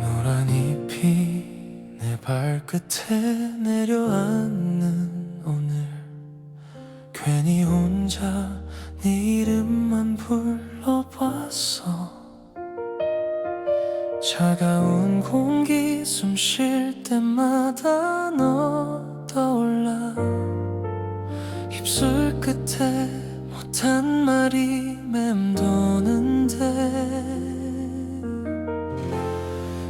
노란 잎이 내 발끝에 내려앉는 오늘, 괜히 혼자 네 이름만 불러봤어. 차가운 공기 숨 쉴 때마다 너 떠올라. 입술 끝에 못한 말이 맴도는데,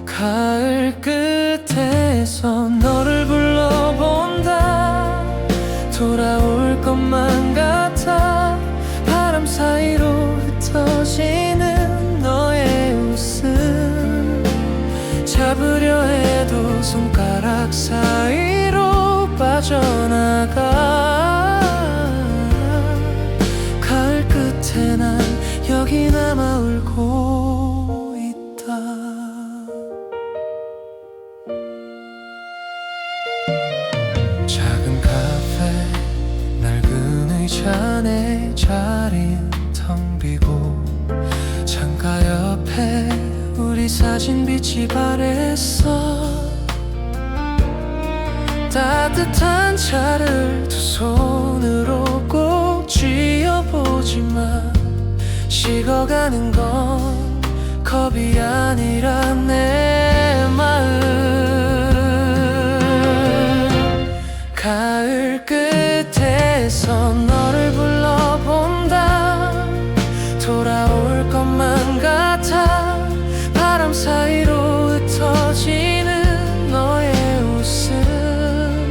가을 끝에서 너를 불러본다. 돌아올 것만 같아. 바람 사이로 흩어지는 너의 웃음, 잡으려 해도 손가락 사이로 빠져나가. 가을 끝에 난 여기 남아 울고 있다. 작은 카페 낡은 의자 내 자리는 텅 비고, 창가 옆에 우리 사진 빛이 바랬어. 따뜻한 차를 두 손으로 꼭 쥐어보지만 식어가는 건 컵이 아니라 내 마음. 가을 끝에서 너를 불러본다. 돌아올 것만 같아. 바람 사이로 흩어지는 너의 웃음,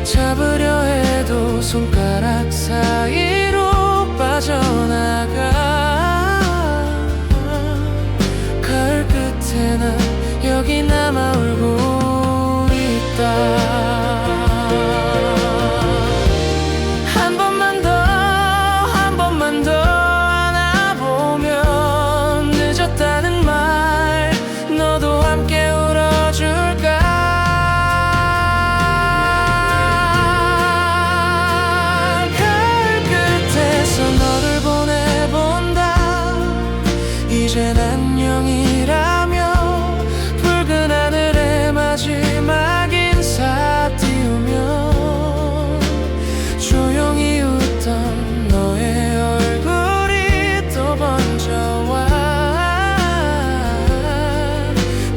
잡으려 해도 손가락 사이로 빠져나가. 가을 끝에 난 여기 남아 울고 있다. 이젠 안녕이라며 붉은 하늘에 마지막 인사 띄우며 조용히 웃던 너의 얼굴이 또 번져와.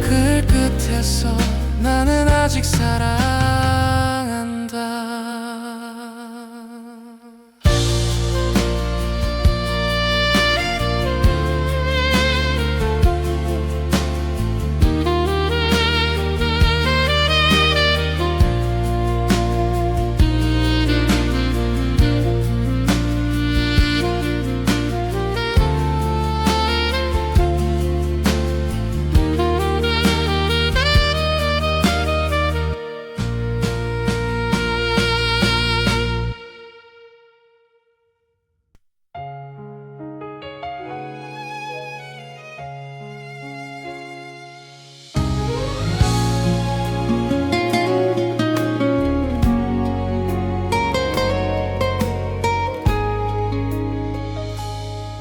그 끝에서 나는 아직 사랑한다.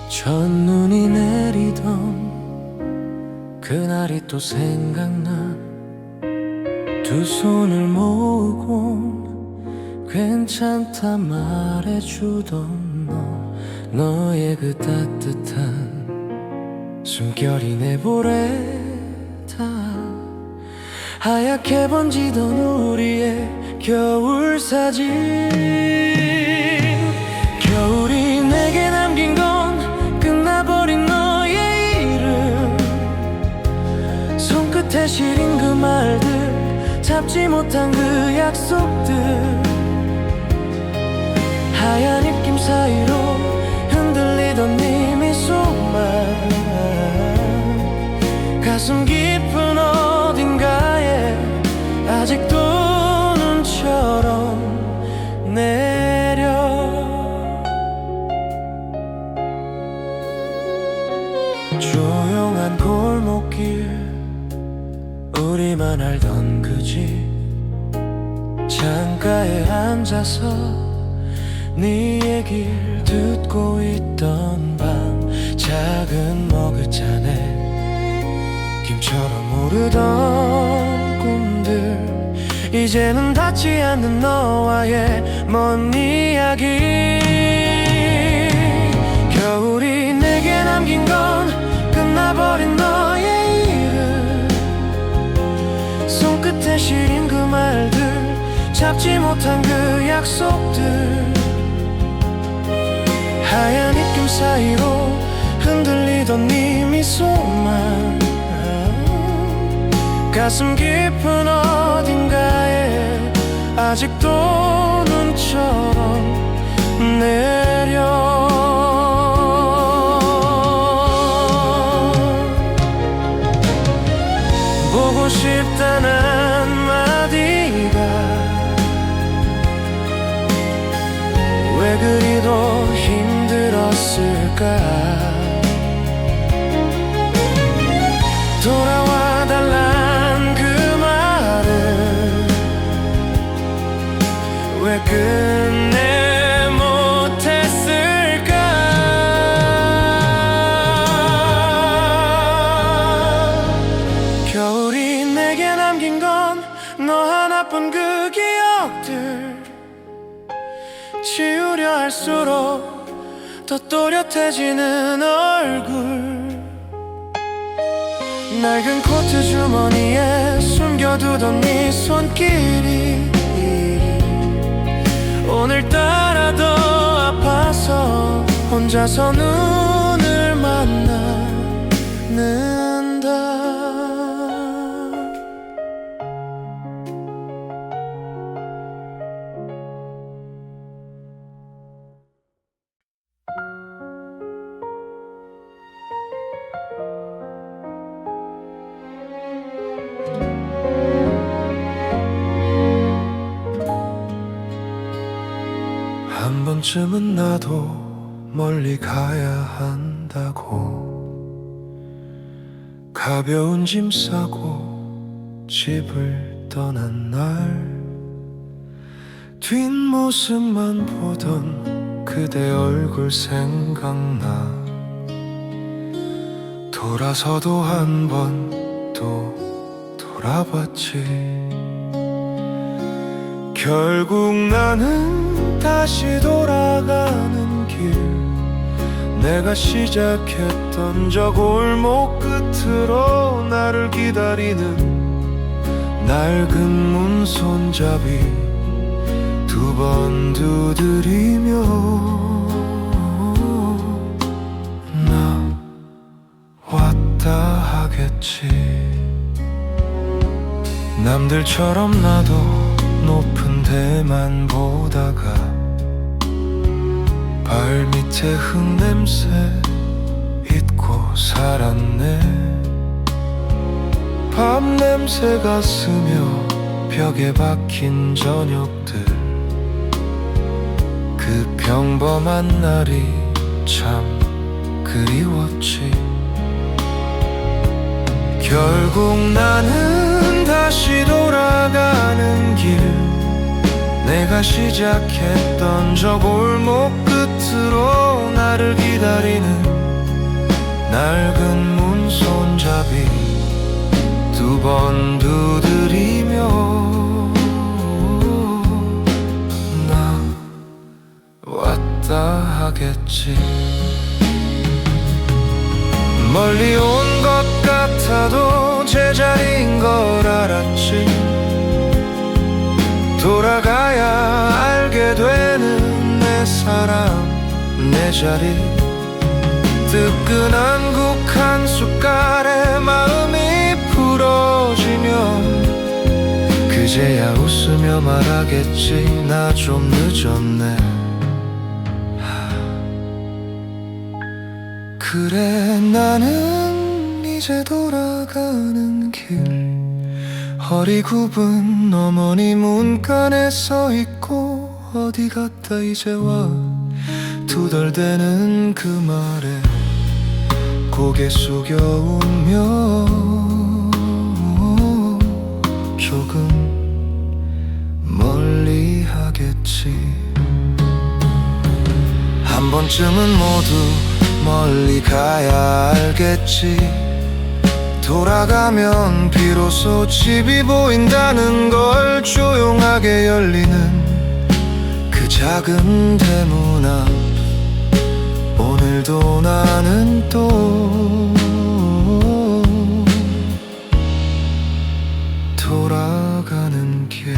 첫눈이 내리던 그날이 또 생각나. 두 손을 모으고 괜찮다 말해주던 너의 그 따뜻한 숨결이 내보내다. 하얗게 번지던 우리의 겨울 사진, 겨울이 내게 남긴 건 끝나버린 너의 이름, 손끝에 시린 그 말들, 잡지 못한 그 약속들, 하얀 입김 사이로 흔들리던 네 미소만 가슴 깊은 어딘가에 아직도 눈처럼 내려. 조용한 골목길, 우리 우리만 알던 그 집 창가에 앉아서 네 얘길 듣고 있던 밤, 작은 머그잔에 김처럼 오르던 꿈들, 이제는 닿지 않는 너와의 먼 이야기. 겨울이 내게 남긴 건 끝나버린 너의 이름, 손끝에 시린 그 말들, 잡지 못한 그 약속들, 하얀 입김 사이로 흔들리던 네 미소만 가슴 깊은 어딘가에 아직도 눈처럼 내려. 보고 싶다는 한마디가 왜 그리도 힘들었을까. 돌아와 달란 그 말을 왜 끝내 못했을까. 겨울이 내게 남긴 건 너 하나뿐 그 기억들, 지우려 할수록 더 또렷해지는 얼굴, 낡은 코트 주머니에 숨겨두던 네 손길이 오늘따라 더 아파서 혼자서 눈을 만나는다. 한 번쯤은 나도 멀리 가야 한다고 가벼운 짐 싸고 집을 떠난 날, 뒷모습만 보던 그대 얼굴 생각나. 돌아서도 한 번 또 돌아봤지. 결국 나는 다시 돌아가는 길, 내가 시작했던 저 골목 끝으로 나를 기다리는 낡은 문 손잡이 두 번 두드리며 나 왔다 하겠지. 남들처럼 나도 높은 데만 보다가 발밑에 흙냄새 잊고 살았네. 밤 냄새가 스며 벽에 박힌 저녁들, 그 평범한 날이 참 그리웠지. 결국 나는 다시 돌아가는 길, 내가 시작했던 저 골목 끝으로 나를 기다리는 낡은 문 손잡이 두 번 두드리며 나 왔다 하겠지. 멀리 온 것 같아도 제자리인 걸 알았지. 돌아가야 알게 되는 내 사람, 내 자리. 뜨끈한 국 한 숟갈에 마음이 풀어지면 그제야 웃으며 말하겠지. 나 좀 늦었네. 그래 나는 이제 돌아가는 길, 허리 굽은 어머니 문간에 서 있고 어디 갔다 이제 와 투덜대는 그 말에 고개 숙여 웃며 조금 멀리 하겠지. 한 번쯤은 모두 멀리 가야 알겠지. 돌아가면 비로소 집이 보인다는 걸. 조용하게 열리는 그 작은 대문 앞. 오늘도 나는 또 돌아가는 길.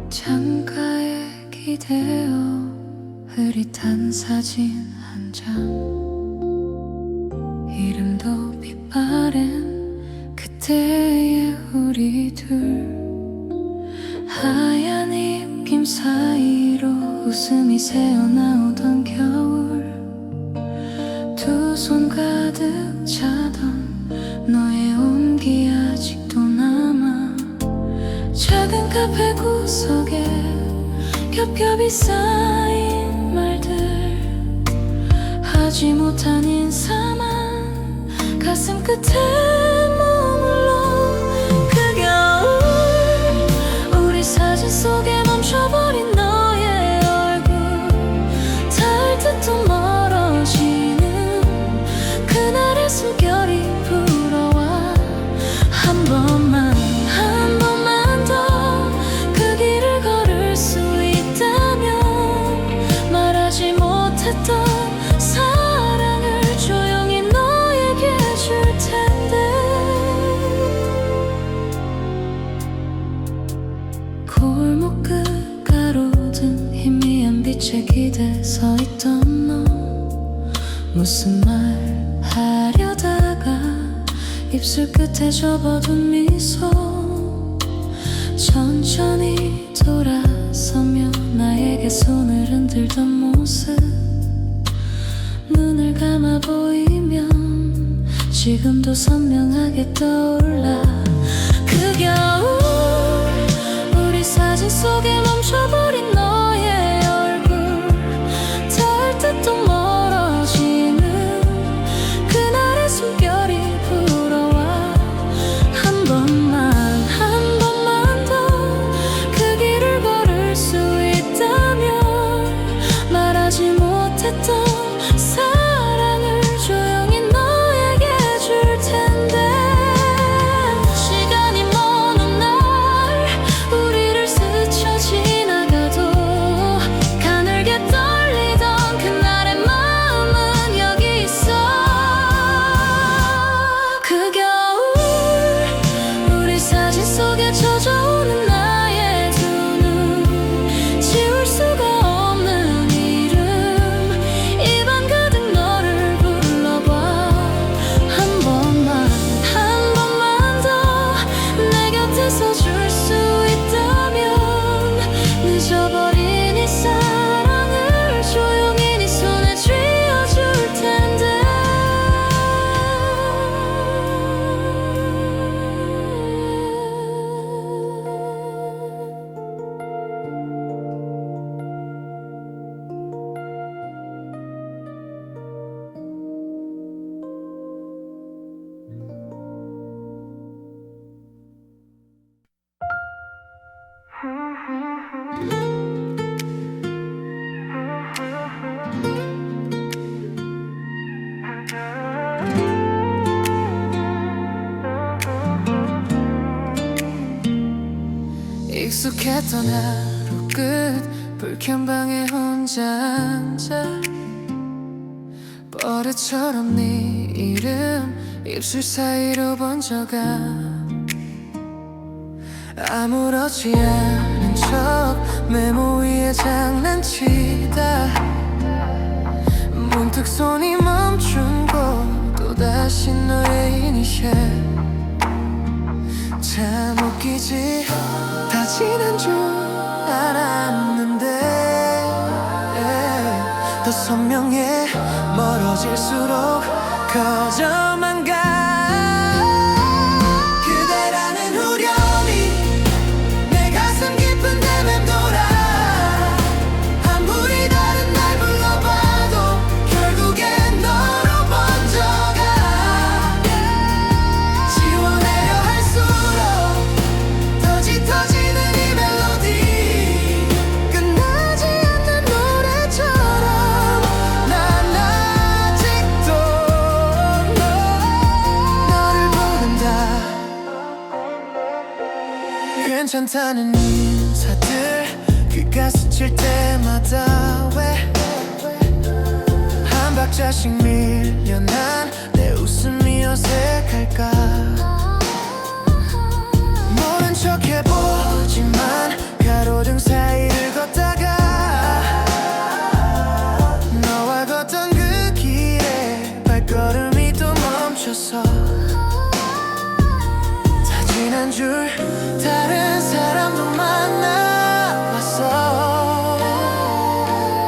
창가에 기대어 흐릿한 사진 한 장. 이름도 빛바랜 그때의 우리 둘. 하얀 입김 사이로 웃음이 새어나오던 겨울. 두 손 가득 차던 너의 온기 아직도 남아. 작은 카페 구석에 겹겹이 쌓인 말들. 하지 못한 인사만 가슴 끝에 머물러. 그 겨울 우리 사진 속에 멈춰버린 너의 얼굴. 닿을 듯도 멀어지는 그날의 숨결이 불어와. 한 번만 했던 사랑을 조용히 너에게 줄 텐데. 골목 끝 가로등 희미한 빛에 기대 서 있던 너. 무슨 말 하려다가 입술 끝에 접어둔 미소. 천천히 돌아서며 나에게 손을 흔들던 모습. 눈을 감아 보이면 지금도 선명하게 떠올라. 그 겨울 우리 사진 속에 멈춰버린 너의 얼굴. 닿을 듯도 멀어지는 그날의 숨결이 불어와. 한 번만 더 그 길을 걸을 수 있다면 말하지 못했던 사랑을 조용히 너에게 줄 텐데. 시간이 먼 날 우리를 스쳐 지나가도 가늘게 떨리던 그날의 마음은 여기 있어. 그 겨울 우리 사진 속에 젖어오는 나의 두 눈. 지울 수가 없는 이름. 입안 가득 너를 불러봐. 한 번만 더 내 곁에서 줄 수 있다면 늦어버린 이 사랑을 조용히 네 손에 쥐어줄 텐데. 익숙했던 하루 끝 불켠 방에 혼자 앉아. 버릇처럼 네 이름 입술 사이로 번져가. 아무렇지 않은 척 메모 위에 장난치다. 문득 손이 멈춘 곳 또다시 너의 이니셜. 참 웃기지. 다 지난 줄 알았는데 더 선명해 멀어질수록 커져만 가 그대라는 후렴이 내 가슴 깊은 데 맴돌아 아무리 다른 날 불러봐도 결국엔 너로 번져가 지워내려 할수록 더 짙어지는 이 멜로디 끝나지 않는 노래처럼 난 아직도 너를 부른다 괜찮다는 인사들 귀가 스칠 때마다 왜 한 박자씩 밀려난 내 웃음이 어색할까 모른 척 해보지만 가로등 사이를 걷다가 너와 걷던 그 길에 발걸음이 또 멈춰서 다 지난 줄 다른 사람도 만나봤어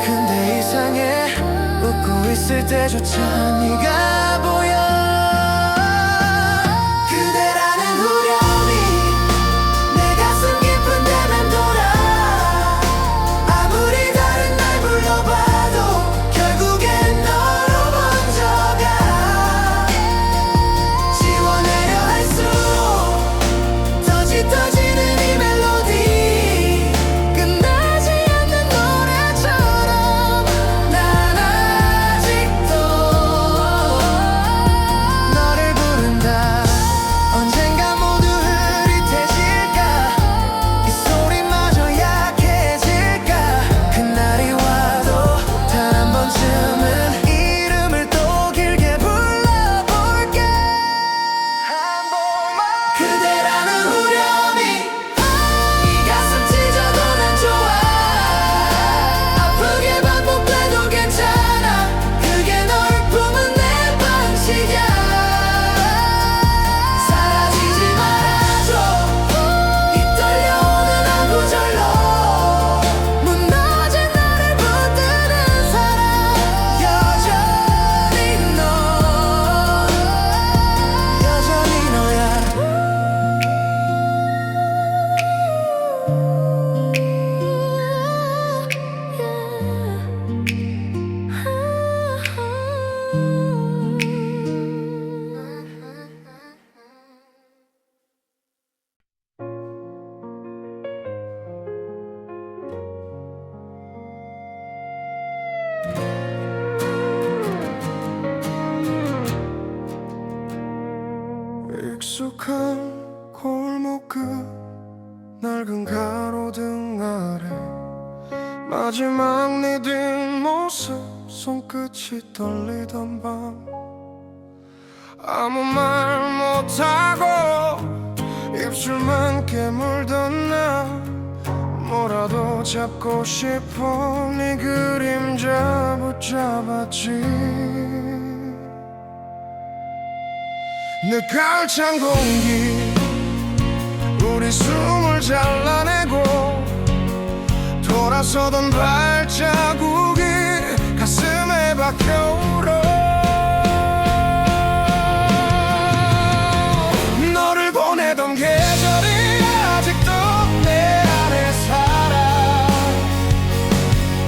근데 이상해 웃고 있을 때조차 네가 보여 그대라는 후렴이 내 가슴 깊은 데 맴돌아 아무리 다른 날 불러봐도 결국엔 너로 번져가 지워내려 할수록 더 짙어지는 이 멜로디 끝나지 않는 노래처럼 난 아직도 너를 부른다 언젠가 모두 흐릿해질까 이 소리마저 약해질까 그날이 와도 단 한 번쯤은 이름을 또 길게 불러볼게 한 번만 그대라는 후렴이 이 가슴 찢어도 난 좋아 아프게 반복돼도 괜찮아 그게 널 품은 내 방식이야 사라지지 말아줘 이 떨려오는 한 구절로 무너진 나를 붙드는 사람 여전히 너야 익숙한 골목 끝 낡은 가로등 아래 마지막 네 뒷모습 손끝이 떨리던 밤 아무 말 못하고 입술만 깨물던 나 뭐라도 잡고 싶어 네 그림자 붙잡았지 늦가을찬 공기 우리 숨을 잘라내고 돌아서던 발자국이 가슴에 박혀오러 너를 보내던 계절이 아직도 내 안에 살아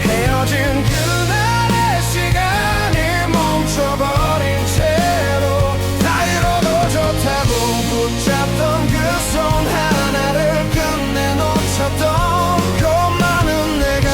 헤어진 그날의 시간이 멈춰버린 채로 다 잃어도 좋다고 붙잡던 그 손 하나를 끝내 놓쳤던 그 많은 내가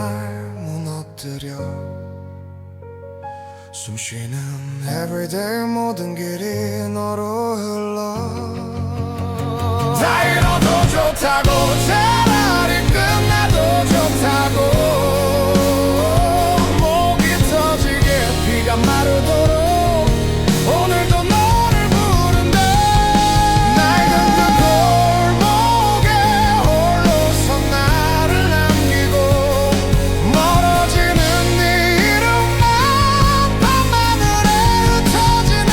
날 무너뜨려 숨쉬는 everyday 모든 길이 너로 흘러 다 잃어도 좋다고 차라리 끝나도 좋다고 목이 터지게 피가 마르도록 오늘도 너를 부른다 낡은 그 골목에 홀로서 나를 남기고 멀어지는 네 이름만 밤하늘에 흩어지네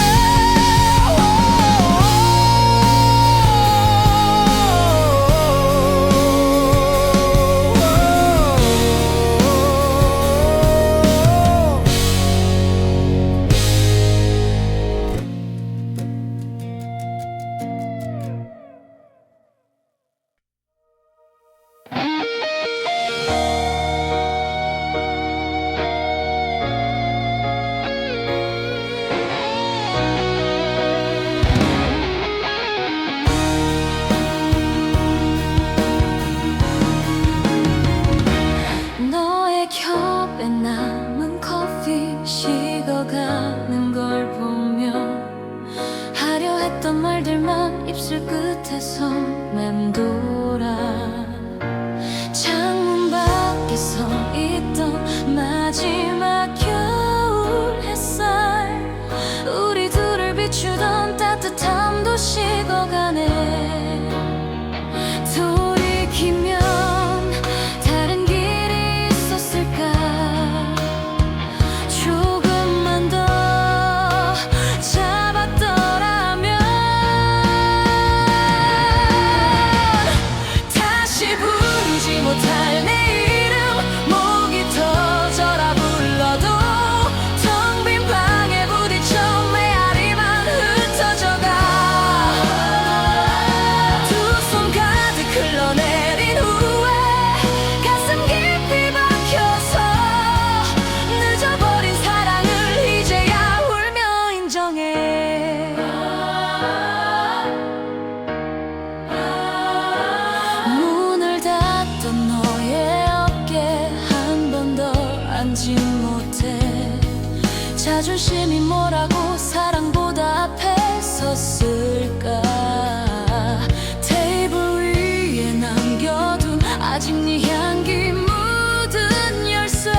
너의 겹에 남은 커피 식어가는 걸 보며 하려 했던 말들만 입술 끝에서 맴돌아 창문 밖에 서 있던 마지막 겨울 햇살 우리 둘을 비추던 따뜻함도 식어가네 돌이키면 다른 길이 있었을까 조금만 더 잡았더라면 다시 부르지 못할 내 이름 목이 터져라 불러도 텅 빈 방에 부딪혀 메아리만 흩어져가 두 손 가득 흘러내린 후에 가슴 깊이 박혀서 늦어버린 사랑을 이제야 울며 인정해 문을 닫던 너의 어깨 한 번 더 앉지 못해 자존심이 뭐라고 사랑보다 앞에 섰을까 테이블 위에 남겨둔 아직 네 향기 묻은 열쇠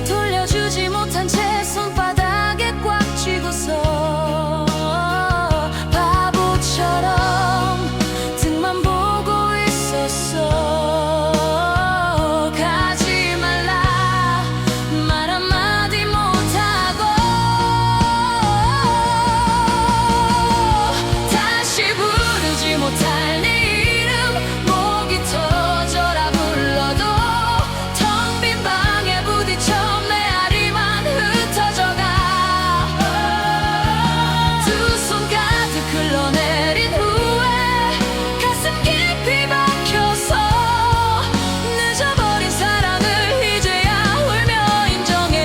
돌려주지 못한 채 손바닥에 꽉 쥐고서 바보처럼 등만 보고 있었어 가지 말라 말 한마디 못하고 다시 부르지 못할 네 이름 목이 터져라 불러도 텅 빈 방에 부딪혀 메아리만 흩어져가 두 손 가득 흘러내린 후에 가슴 깊이 박혀서 늦어버린 사랑을 이제야 울며 인정해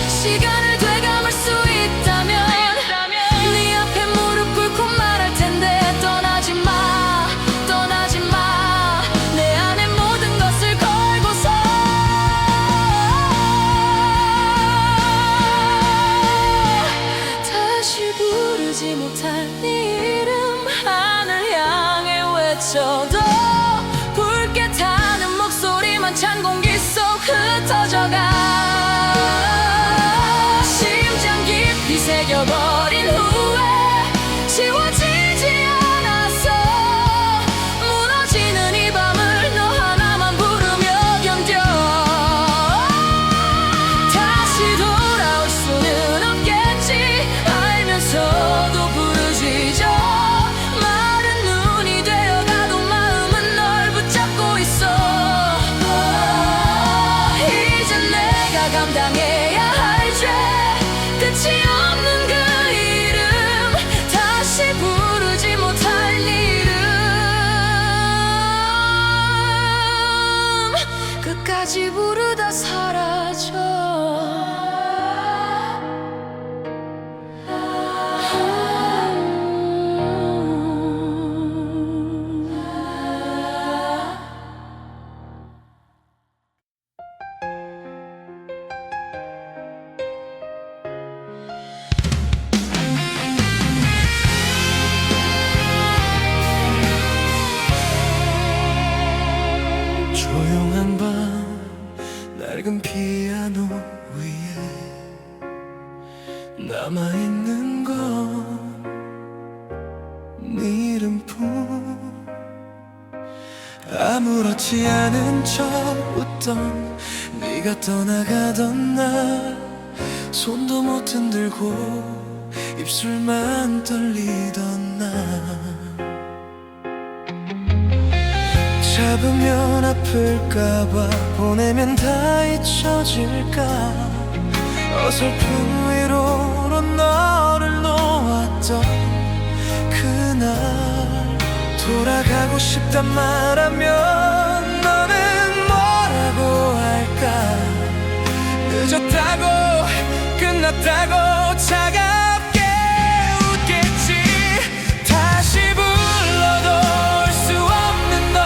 시간을 되감을 수 있다면 네 앞에 무릎 꿇고 말할 텐데 떠나지 마 떠나지 마내 안에 모든 것을 걸고서 다시 부르지 못할 네 이름 하늘 향해 외쳐도 붉게 타는 목소리만 찬 공기 속 흩어져가 심장 깊이 새겨버린 후에 지워지지 않았어 무너지는 이 밤을 너 하나만 부르며 견뎌 다시 돌아올 수는 없겠지 알면서도 부르짖어 마른 눈이 되어가도 마음은 널 붙잡고 있어 이제 내가 감당해야 할 죄 끝이 없는 그 이름 다시 부르지 못할 네 이름 끝까지 부르다 사라져 조용한 밤 낡은 피아노 위에 남아있는 건 네 이름뿐. 아무렇지 않은 척 웃던 네가 떠나가던 날 손도 못 흔들고 입술만 떨리던 날 잡으면 아플까봐 보내면 다 잊혀질까 어설픈 위로로 너를 놓았던 그날 돌아가고 싶단 말하면 너는 뭐라고 할까 늦었다고 끝났다고 차갑게 웃겠지 다시 불러도 올 수 없는 너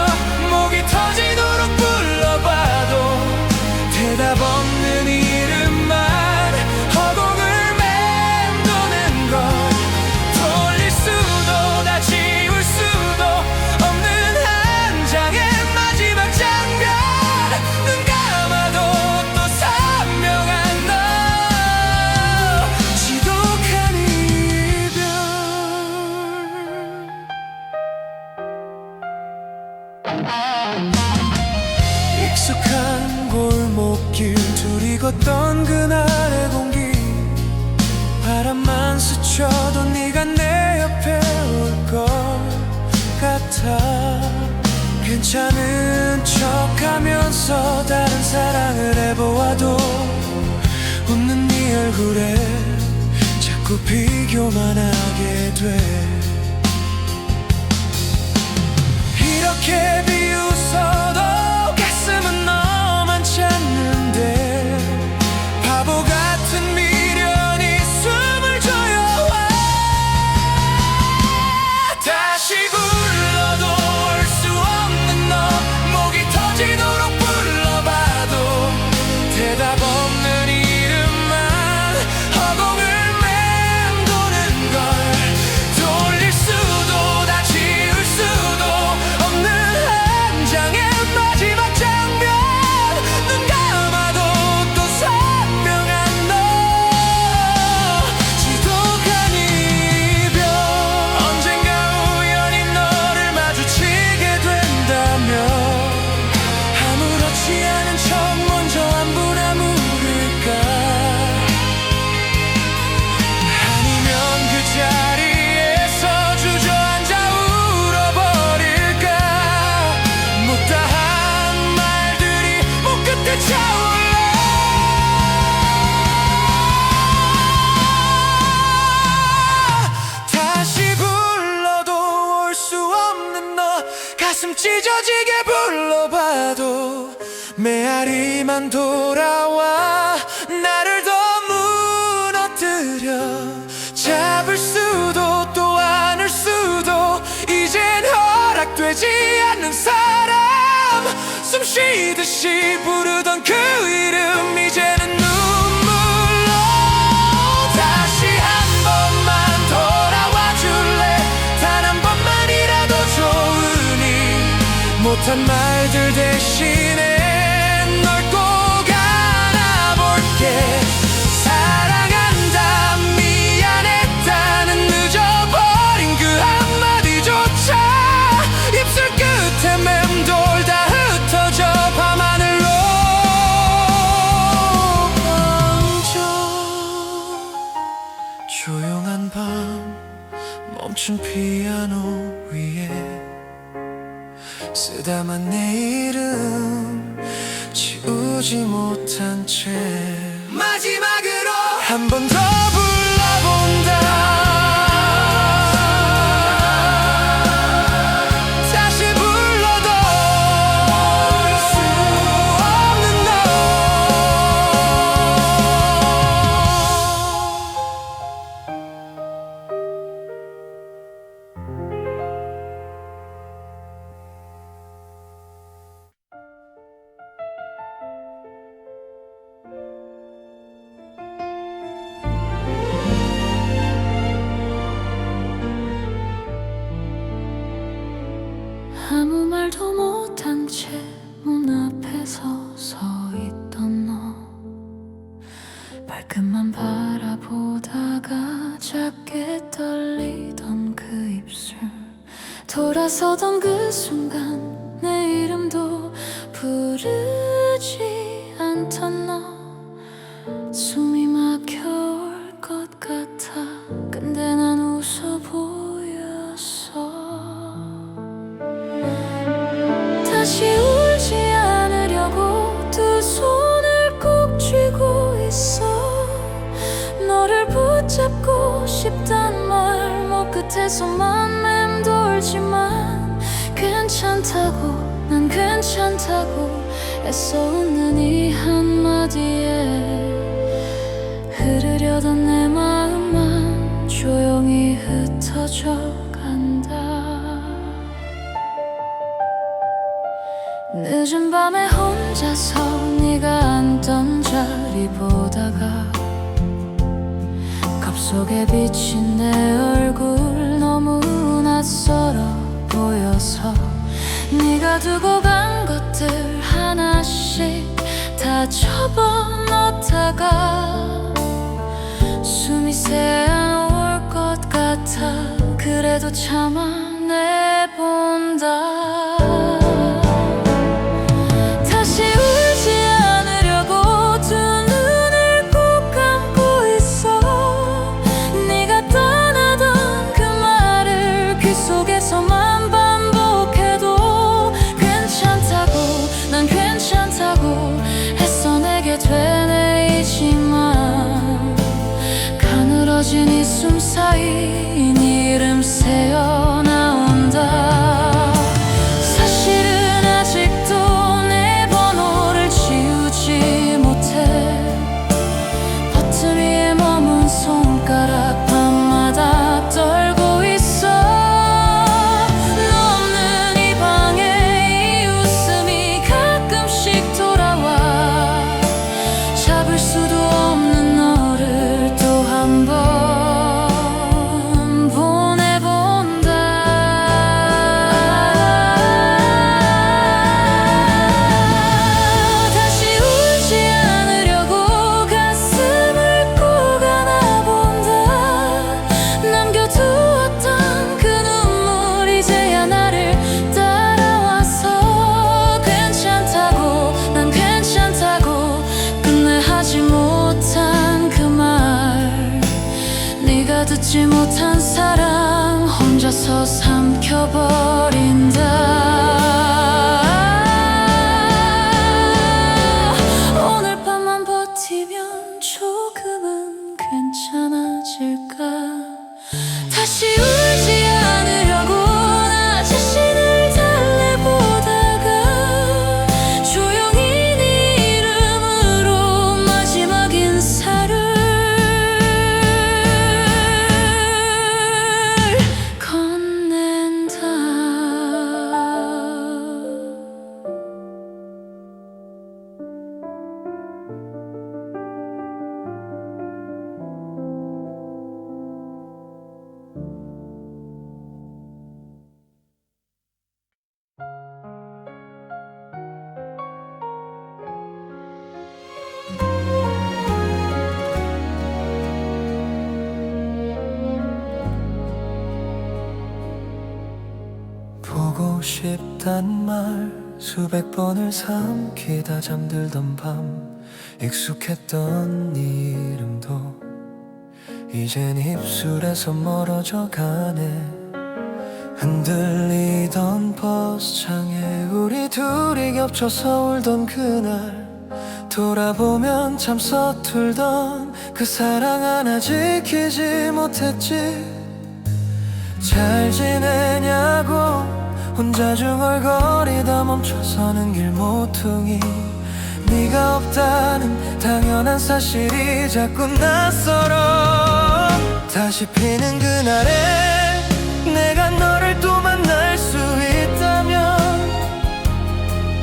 목이 터지도록 불러봐도 대답 없는 이름만 허공을 맴도는 걸 돌릴 수도 다 지울 수도 없는 한 장의 마지막 장면 눈 감아도 또 선명한 너 지독한 이별 익숙한 골목길 둘이 걷던 그날의 공기 바람만 스쳐도 네가 내 옆에 올 것 같아 괜찮은 척하면서 다른 사랑을 해보아도 웃는 네 얼굴에 자꾸 비교만 하게 돼 이렇게 비웃어도 가슴은 너만 찾는데 바보 같은 미련이 숨을 조여와 다시 불러도 올 수 없는 너 목이 터지도록 불러봐도 대답 없는 이름만 허공을 맴도는 걸 돌릴 수도 다 지울 수도 없는 한 장의 마지막 장면 눈 감아도 또 선명한 너 지독한 이별 언젠가 우연히 너를 마주치게 된다면 아무렇지 않은 척 먼저 안부나 물을까 아니면 그 자리에서 주저앉아 울어버릴까 못다한 말들이 목 끝에 차올라 다시 불러도 올 수 없는 너 가슴 찢어지게 불러봐도 메아리만 돌아와 나를 더 무너뜨려 잡을 수도 또 안을 수도 이젠 허락되지 않는 사람 숨 쉬듯이 부르던 그 이름 이제는 눈물로 다시 한 번만 돌아와 줄래 단 한 번만이라도 좋으니 못한 말들 대신에 널 꼭 안아볼게 사랑한다 미안했다는 늦어버린 그 한마디조차 입술 끝에 맴돌다 흩어져 밤하늘로 번져 조용한 밤 멈춘 피아노 위에 쓰다만 내 이름 지우지 못한 채 마지막으로 한 번 더 불러본다 다시 불러도 올 수 없는 너 곁에서만 맴돌지만 괜찮다고 난 괜찮다고 애써 웃는 이 한마디에 흐르려던 내 마음만 조용히 흩어져 간다. 늦은 밤에 혼자서 네가 앉던 자리 보다가 컵 속에 비친 내 얼굴 너무 낯설어 보여서 네가 두고 간 것들 하나씩 다 접어넣다가 숨이 새어올 것 같아 그래도 참아내본다. 다시 울지 않으려고 두 눈을 꼭 감고 있어. 네가 떠나던 그 말을 귀 속에서만 반복해도 괜찮다고 난 괜찮다고 했어. 내게 되뇌이지만 가늘어진 이 숨 사이 네 이름 새어 나온다. 사실은 아직도 내 번호를 지우지 못해. 버튼 위에 머문 손가락 밤마다 떨고 있어. 너 없는 이 방에 이 웃음이 가끔씩 돌아와. 잡을 수도 없는 너를 또 한 번 보내본다. 다시 울지 않으려고 가슴을 꼭 안아본다. 남겨두었던 그 눈물 이제야 나를 따라와서 괜찮다고 난 괜찮다고 끝내 하지 못한 그 말. 네가 듣지 못한 사랑 혼자서 삼켜버린다. 오늘 밤만 버티면 조금은 괜찮아질까. 다시 울지 않으려고 나 자신을 달래보다가 조용히 네 이름으로 마지막 인사를 건넨다. 보고 싶단 말 수백 번을 삼키다 잠들던 밤 익숙했던 네 이름도 이젠 입술에서 멀어져 가네. 흔들리던 버스창에 우리 둘이 겹쳐서 울던 그날 돌아보면 참 서툴던 그 사랑 하나 지키지 못했지. 잘 지내냐고 혼자 중얼거리다 멈춰서는 길 모퉁이. 네가 없다는 당연한 사실이 자꾸 낯설어. 다시 피는 그날에 내가 너를 또 만날 수 있다면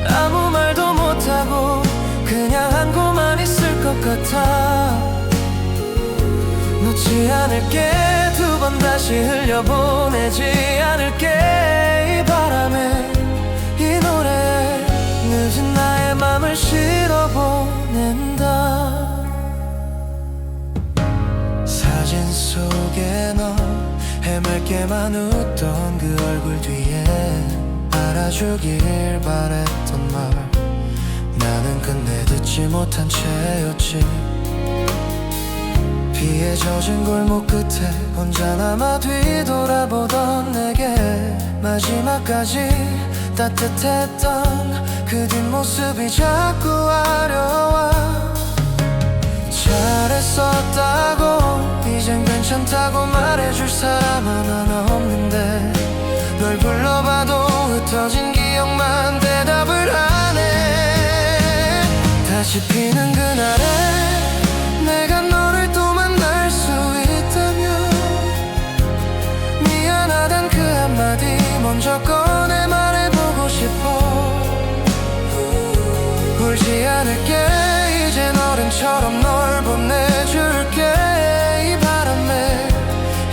아무 말도 못하고 그냥 안고만 있을 것 같아. 놓지 않을게 두 번 다시 흘려보내지 않을게. 이 바람에 이 노래에 늦은 나의 맘을 실어보낸다. 사진 속에 너 해맑게만 웃던 그 얼굴 뒤에 알아주길 바랬던 말 나는 끝내 듣지 못한 채였지. 비에 젖은 골목 끝에 혼자 남아 뒤돌아보던 내게 마지막까지 따뜻했던 그 뒷모습이 자꾸 아려와. 잘했었다고 이젠 괜찮다고 말해줄 사람 하나 너 하는데 널 불러봐도 흩어진 기억만 대답을 하네. 다시 피는 그날에 내가 너를 또 만날 수 있다면 미안하단 그 한마디 먼저 꺼내 말해보고 싶어. 울지 않을게 이젠 어른처럼 널 보내줄게. 이 바람에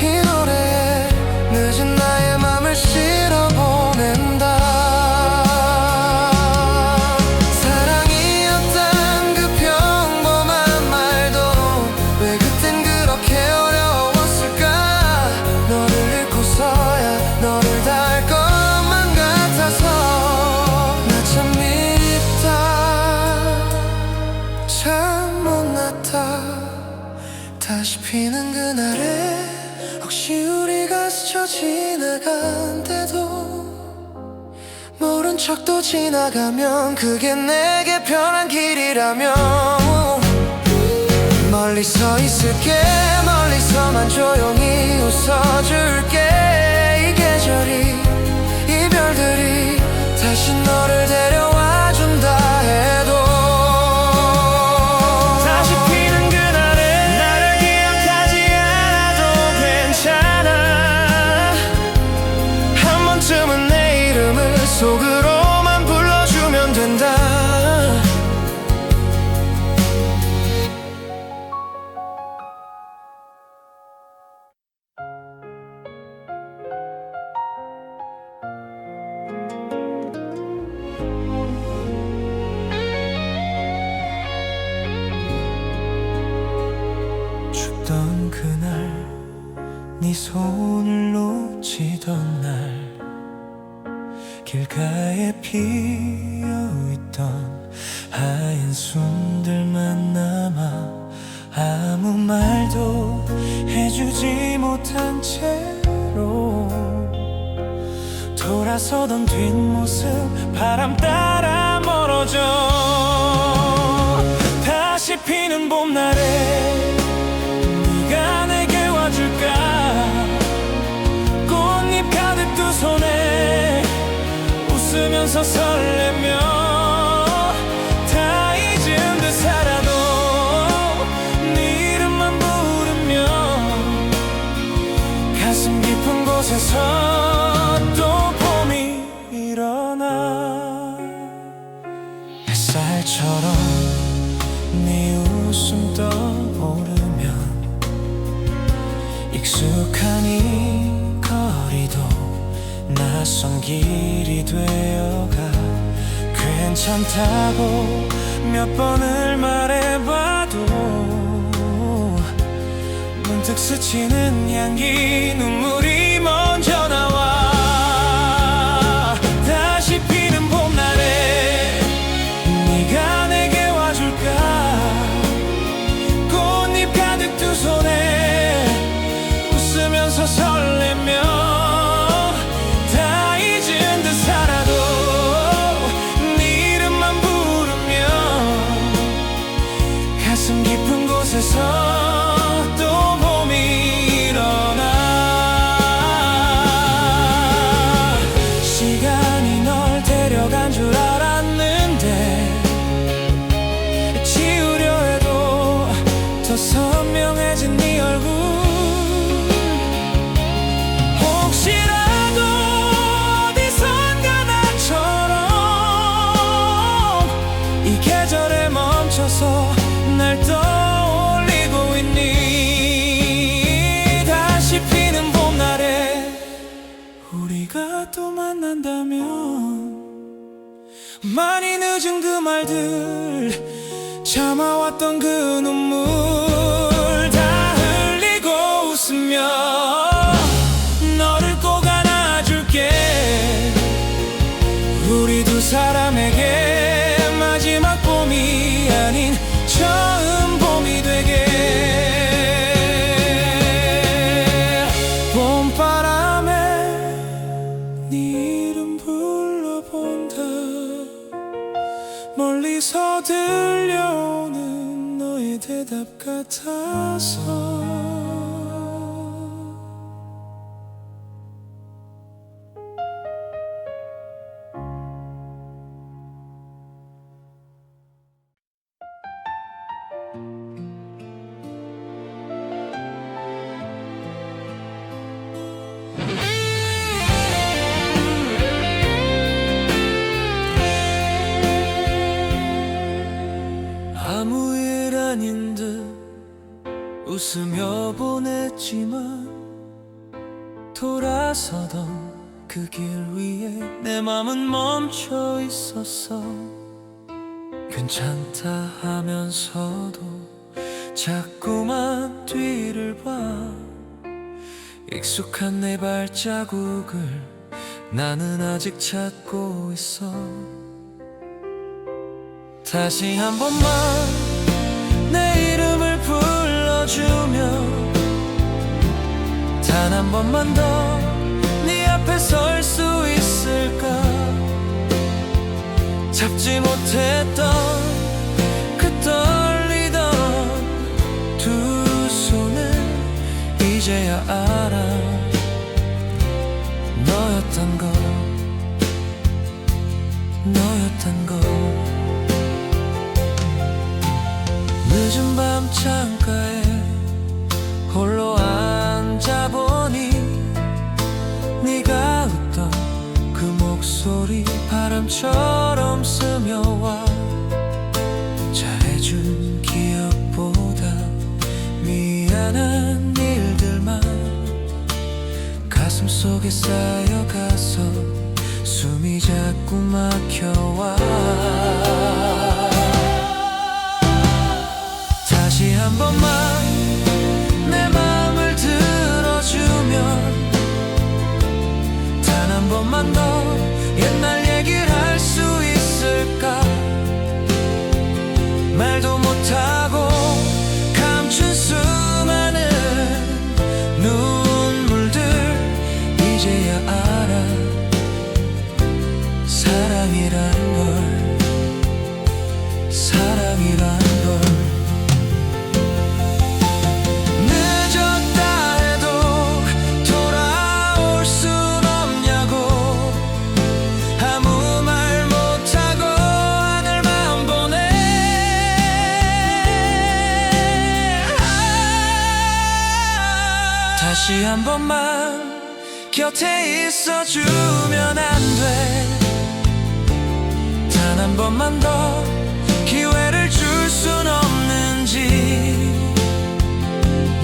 이 노래에 늦은 나의 맘을 실어보낸다. 사랑이었단 그 평범한 말도 왜 그땐 그렇게 어려웠을까. 너를 잃고서야 너를 다 할 것만 같아서 나 참 밉다. 참 못났다. 다시 피는 그날에 혹시 우리가 스쳐 지나간데도 모른 척도 지나가면 그게 내게 편한 길이라면 멀리 서 있을게. 멀리서만 조용히 웃어줄게. 이 계절이 이별들이 다시 너를 데려와 준다 해도 다시 피는 그날에 나를 기억하지 않아도 괜찮아. 한 번쯤은 내 이름을 속으로만 불러주면 된다. 춥던 그날 네 손을 놓치던 날 길가에 피어있던 하얀 숨들만 남아 아무 말도 해주지 못한 채로 돌아서던 뒷모습 바람 따라 멀어져. 다시 피는 봄날에 네가 내게 와줄까. 꽃잎 가득 두 손에 웃으면서 설레며 다 잊은 듯 살아도 네 이름만 부르며 가슴 깊은 곳에서 또 봄이 일어나. 햇살처럼 네 웃음 떠오르면 익숙한 이 거리도 낯선 길이 되어가. 괜찮다고 몇 번을 말해봐도 문득 스치는 향기 눈물이 먼저 나와. 다시 피는 봄날에 네가 내게 와줄까. 꽃잎 가득 두 손에 웃으면서 설레며 다 잊은 듯 살아도 네 이름만 부르며 가슴 깊은 곳에서 또 봄이 일어나. 시간이 널 데려간 줄 알았는데 지우려 해도 더 선명해진 네 얼굴. 혹시라도 어디선가 나처럼 이 계절에 멈춰서 날 떠올리고 있니. 다시 피는 봄날에 우리가 또 만난다면 많이 늦은 그 말들 참아왔던 그 눈물 다 흘리고 웃으며 너를 꼭 안아줄게. 우리 두 사람에게 마지막 봄이 아닌 처음 봄이 되게. 봄바람에 네 이름 불러본다. 멀리서 들려오는 너의 대답 같아서 웃으며 보냈지만 돌아서던 그 길 위에 내 맘은 멈춰 있었어. 괜찮다 하면서도 자꾸만 뒤를 봐. 익숙한 내 발자국을 나는 아직 찾고 있어. 다시 한 번만 내 이름을 불러주면 단 한 번만 더 네 앞에 설 수 있을까. 잡지 못했던 그 떨리던 두 손을 이제야 알아. 너였던 걸, 너였던 걸. 늦은 밤 창가에 홀로 앉아보니 네가 웃던 그 목소리 바람처럼 스며와. 잘해준 기억보다 미안한 일들만 가슴속에 쌓여가서 숨이 자꾸 막혀와. 다시 한 번만 내 맘을 들어주면 단 한 번만 더 옛날 얘기를 할 수 있을까. 말도 못하고 감춘 수많은 눈물들 이제야 알아. 사랑이란 걸, 사랑이란 걸. 다시 한 번만 곁에 있어주면 안 돼. 단 한 번만 더 기회를 줄 순 없는지.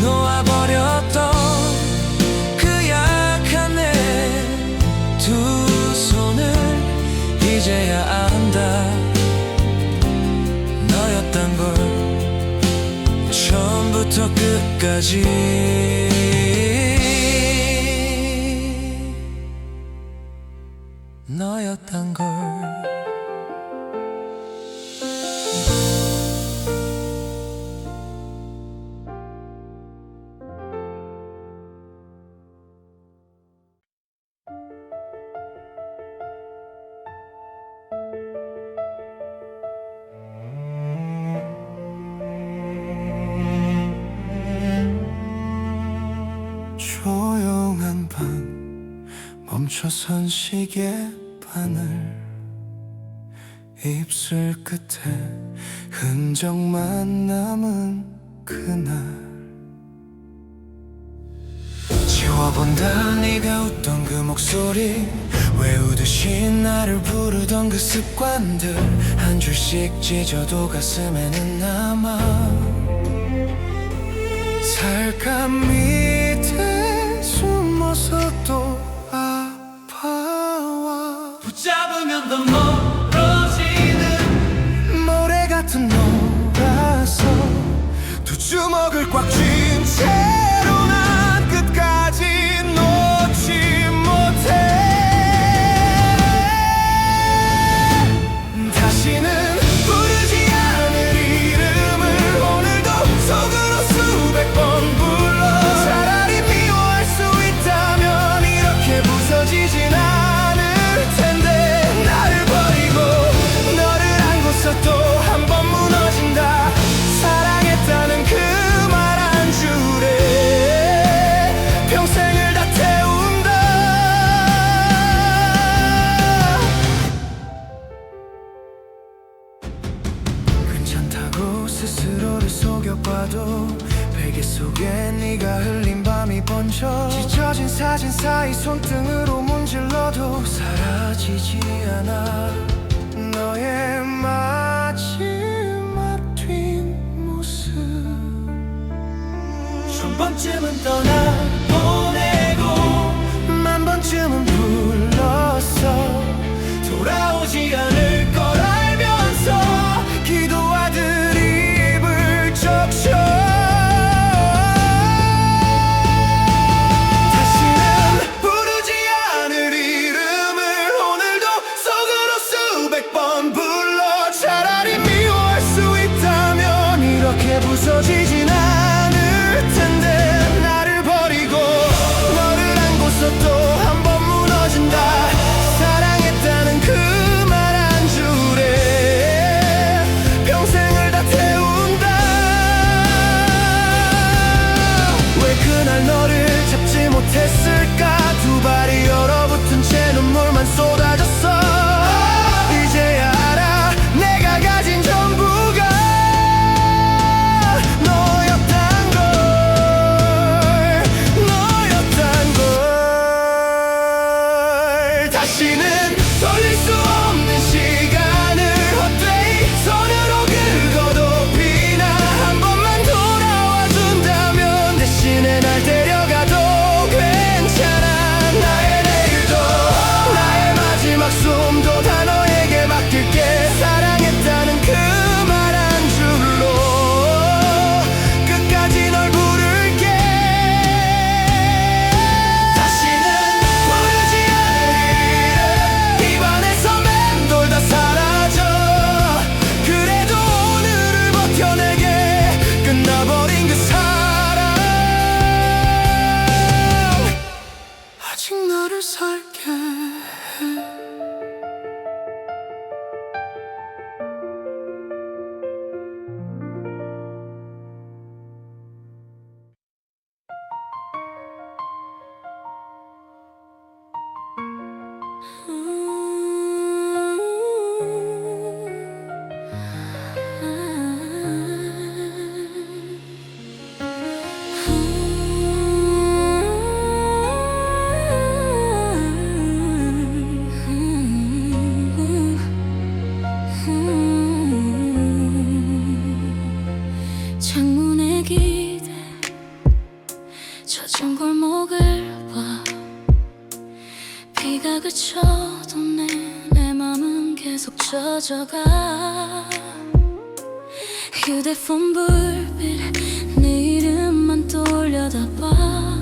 놓아버렸던 그 약한 내 두 손을 이제야 안다. 너였던 걸 처음부터 끝까지. 너였던 걸. 조용한 방 멈춰선 시계 바늘 입술 끝에 흔적만 남은 그날. 지워본다 네가 웃던 그 목소리. 외우듯이 나를 부르던 그 습관들 한 줄씩 찢어도 가슴에는 남아. 살감 밑에 숨어서 또 아파와. 붙잡으면 더 멀어지는 모래 같은 너라서 두 주먹을 꽉 쥔 채로 난 끝까지 놓지 못해. 다시는 부르지 않을 이름을 오늘도 속으로 수백 번 불러. 차라리 미워할 수 있다면 이렇게 부서지진 않을 텐데. 나를 버리고 너를 안고서 또 한 번 무너진다. 사랑했다는 그 말 한 줄에 평생을 다 태운다. 괜찮다고 스스로를 속여봐도 베개 속에 네가 흘린 밤이 번져. 찢어진 사진 사이 손등으로 문질러도 사라지지 않아. 너의 마지막 뒷모습. 계속 젖어가. 휴대폰 불빛 네 이름만 떠올려다봐.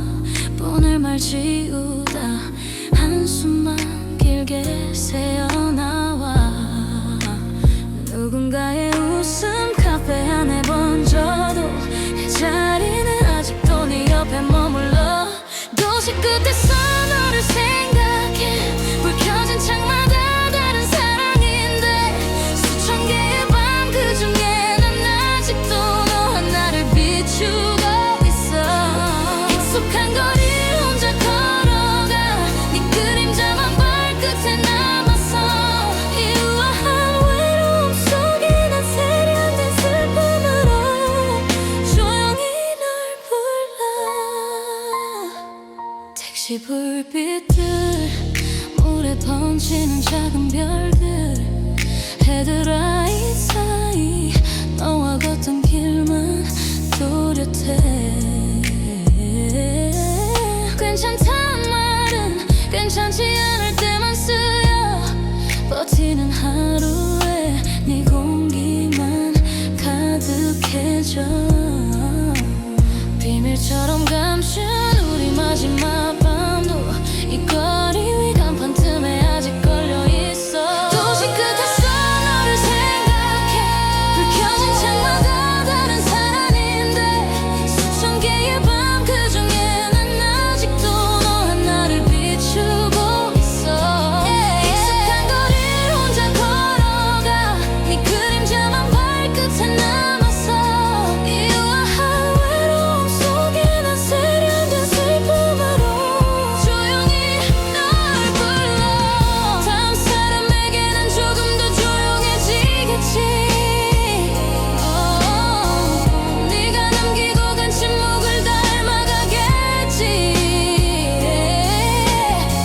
보낼 말 지우다 한숨만 길게 새어나와. 누군가의 웃음 카페 안에 번져도 내 자리는 아직도 네 옆에 머물러. 도시 끝에서 너를 생각해. 불 켜진 창마다 다른 사랑인데 수천 개의 밤 그중에 난 아직도 너 하나를 비추고 있어. 익숙한 거리를 혼자 걸어가. 네 그림자만 발끝에 남아서 이우아한 외로움 속에 난 세련된 슬픔으로 조용히 널 불러. 택시 불빛들 물에 번지는 작은 별들 헤드라이트 사이 너와 걷던 길만 또렷해. 괜찮단 말은 괜찮지 않을 때만 쓰여. 버티는 하루에 네 공기만 가득해져. 비밀처럼 감춘 우리 마지막 밤도 이 거리 위 간판 틈에 아직 걸려있어. 도시 끝에서 너를 생각해. 불 켜진 창마다 다른 사람인데 수천 개의 밤 그중에 난 아직도 너 하나를 비추고 있어. 익숙한 거리를 혼자 걸어가. 네 그림자만 발끝에 남아서 이우아한 외로움 속에 난 세련된 슬픔으로 조용히 널 불러. 다음 사람에게는 조금 더 조용해지겠지. 네가 남기고 간 침묵을 닮아가겠지.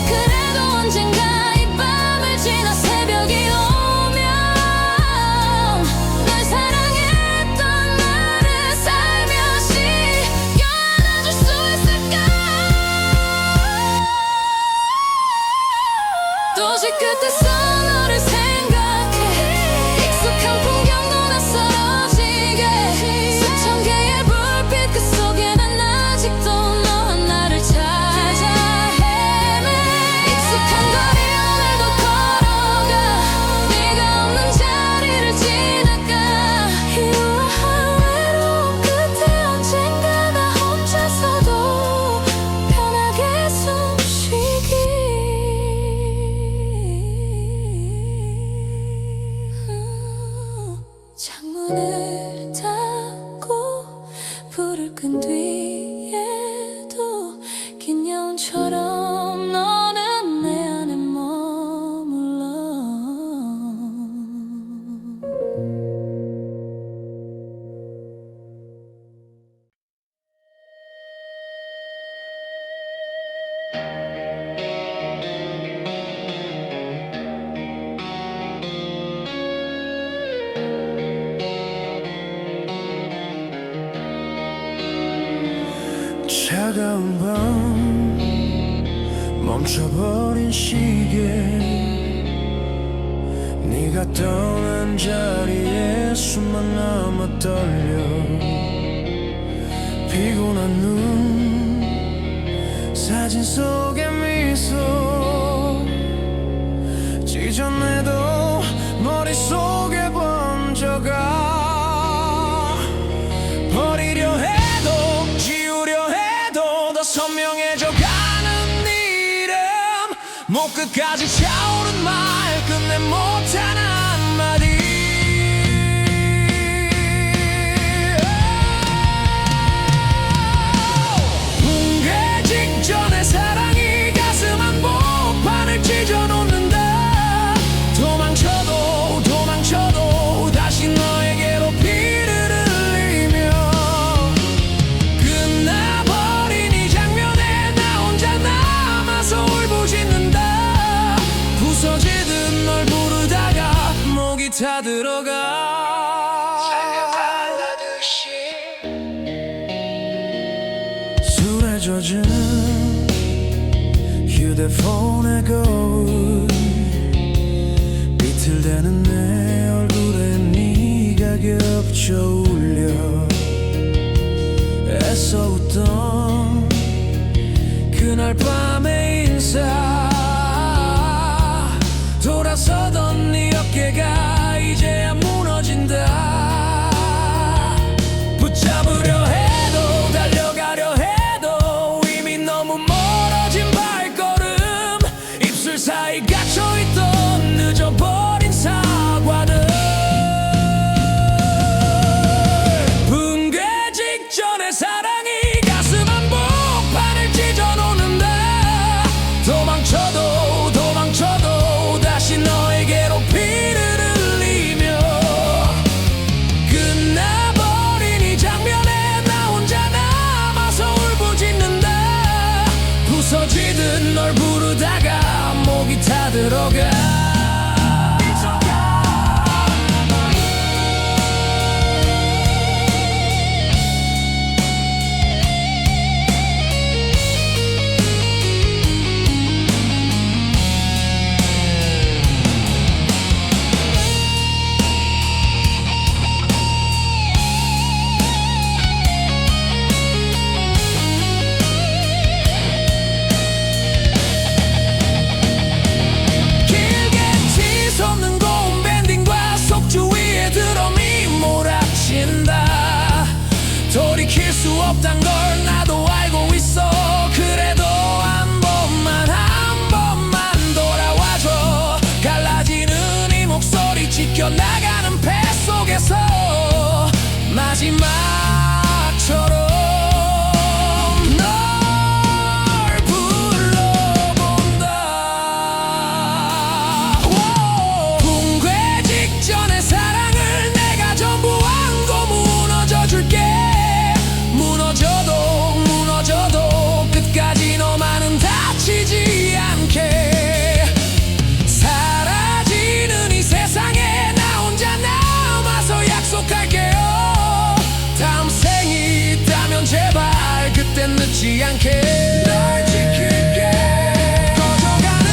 그래도 언젠가 이 밤을 지나 새벽이 오면 널 사랑했던 나를 살며시 껴안아줄 수 있을까. 도시 끝에서 너를 생각해. 익숙한 풍경도 낯설어지게. 수천 개의 불빛 그 속에 난 아직도 너 하나를 찾아 헤매. 익숙한 거리 오늘도 걸어가. 네가 없는 자리를 지나가. 이우아한 외로움 끝에 언젠가 나 혼자서도 편하게 숨쉬기. 창문을 닫고 불을 끈 뒤에도 긴 여운처럼 너는 내 안에 머물러. 차가운 밤 멈춰버린 시계. 네가 떠난 자리에 숨만 남아 떨려. 피곤한 눈 사진 속의 미소 찢어내도 머릿속에 번져가. 버리려 해도 지우려 해도 더 선명해져 가는 이름. 목 끝까지 차오른 말 끝내 못한 한마디. 붕괴 직전의 사랑이 가슴 한복판을 찢어놓는다. 도망쳐도 도망쳐도 다시 너에게로 피를 흘리며. 끝나버린 이 장면에 나 혼자 남아서 울부짖는다. 부서지듯 널 부르다가 목이 타들어가. 술에 젖은 휴대폰의 거울 비틀 꿈틀대는 내 얼굴에 네가 겹쳐 울려 애써 웃던 그날 밤의 인사 돌아서던 네 어깨가 이제야 무너진다. 붙잡으려 해도 달려가려 해도 이미 너무 멀어진 발걸음 입술 사이 갇혀있던 늦어버린 사과들 붕괴 직전의 사랑이 가슴 한복판을 찢어놓는다. 도망쳐도 도망쳐도 다시 너에게로 피를 흘리며 끝나버린 이 장면에 나 혼자 남아서 울부짖는다. 부서지듯 널 부르다가 목이 타들어가. 돌이킬 수 없단 걸 나도 알고 있어. 그래도 한 번만 돌아와줘. 갈라지는 이 목소리 지켜나가는 배 속에서 마지막처럼 널 불러본다. 붕괴 직전의 사랑을 내가 전부 안고 무너져줄게. 무너져도 끝까지 너만은 다치지 않게. 사라지는 이 세상에 나 혼자 남아서 약속할게요. 다음 생이 있다면 제발 그땐 늦지 않게 널 지킬게. 꺼져가는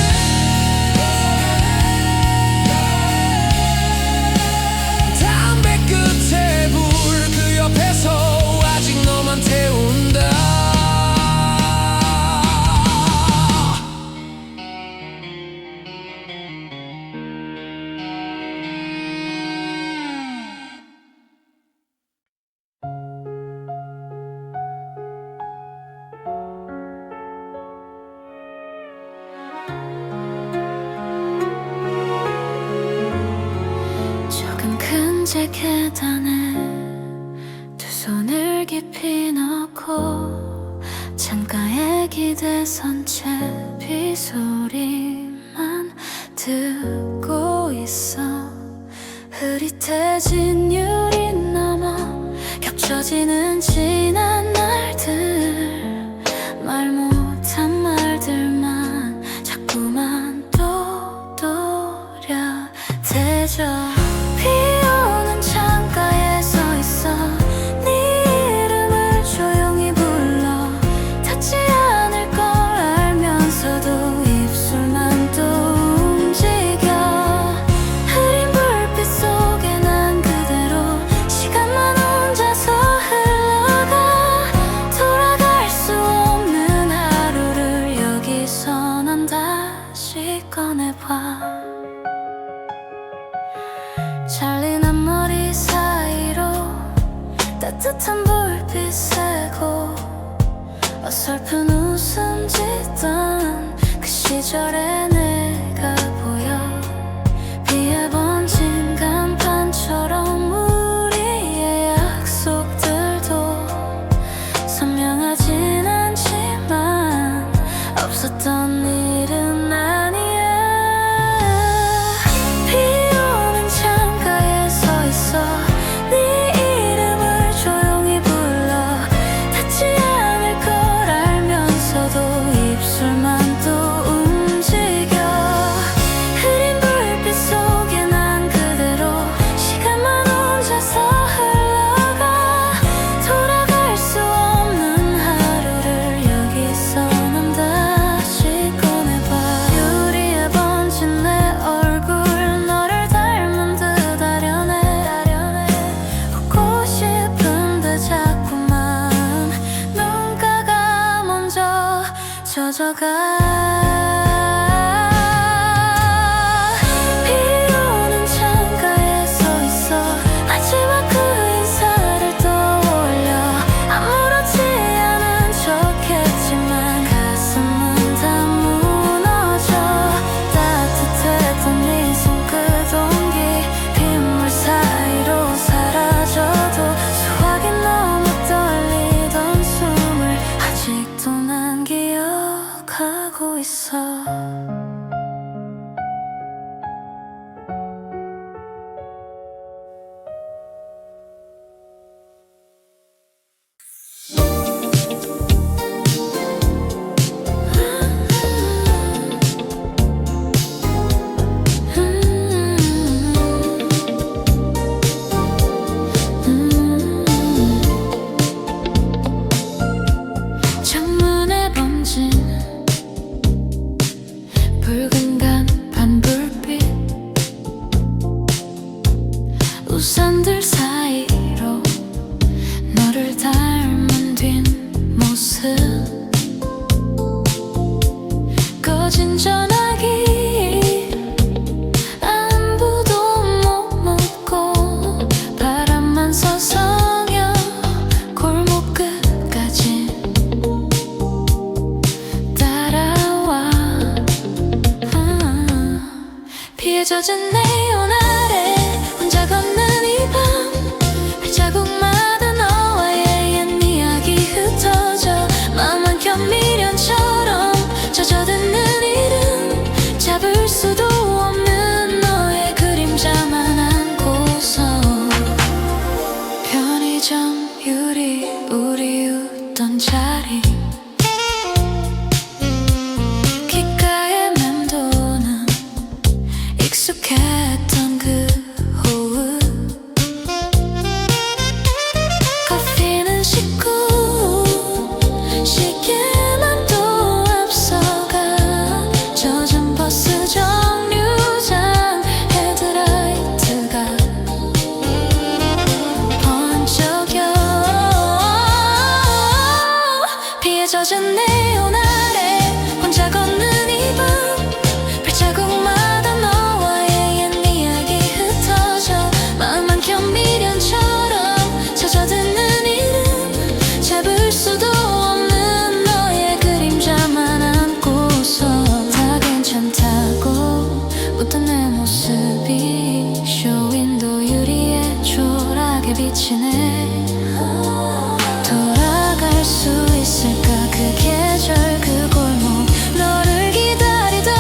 담배 끝에 불 그 옆에서 아직 너만 태운다. 조금 큰 제 계단에 두 손을 깊이 넣고 창가에 기대선 채 빗소리만 듣고 있어. 흐릿해진 유리 너머 겹쳐지는 지난 날들 말 못한 말들만 자꾸만 떠오르대져. 비오는 창가에 서 있어 네 이름을 조용히 불러 닿지 않을 걸 알면서도 입술만 또 움직여. 흐린 불빛 속에 난 그대로 시간만 혼자서 흘러가. 돌아갈 수 없는 하루를 여기서 난 다시 꺼내봐. 잘린 앞머리 사이로 따뜻한 불빛 새고 어설픈 웃음 짓던 그 시절의 내가 보여. 비에 번진 간판처럼 우리의 약속들도 선명하진 않지만 없었던 일은 아니야. 비오는 창가에 서 있어 네 이름을 조용히 불러 닿지 않을 걸 알면서도 입술만 또 움직여. 다가가 비 오는 창가에 서 있어 마지막 그 인사를 떠올려 아무렇지 않은 척했지만 가슴은 다 무너져 따뜻했던 네 손끝 온기 빗물 사이로 사라져도 수화기 너무 떨리던 숨을 아직도 난 기억하고 있어. 창문에 번진 붉은 간판 불빛 우산들 사이로 너를 닮은 뒷모습 꺼진 전화기 안부도 못 묻고 바람만 서성여 골목 끝까지 따라와 비에 젖은 네온 아래 혼자 걷는 이 밤 발자국마다 너와의 옛 이야기 흩어져 마음 한켠 미련처럼 젖어드는 이름 잡을 수도 없는 너의 그림자만 안고서 편의점 유리 우리 웃던 자리 귓가에 맴도는 익숙했던 그 호흡 커피는 식고 시계만 또 앞서가 젖은 버스 정류장 헤드라이트가 번쩍여 비에 젖은 네온 아래 혼자 걷는 이 밤 발자국마다 너와의 옛 이야기 흩어져 마음 한켠 미련처럼 젖어드는 이름 잡을 수도 없는 너의 그림자만 안고서 다 괜찮다고 웃던 내 모습이 쇼윈도 유리에 초라하게 비치네 돌아갈 수 있을까 그 계절 그 골목 너를 기다리던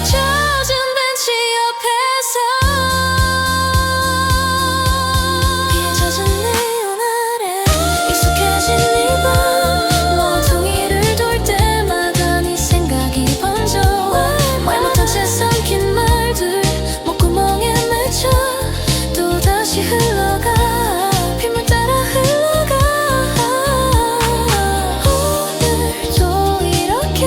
젖은 벤치 옆에서 비에 젖은 네온 아래 익숙해진 이 밤 모퉁이를 돌 때마다 네 생각이 번져와 말 못한 채 삼킨 말들 목구멍에 맺혀 또다시 흘러가 빗물 따라 흘러가 오늘도 이렇게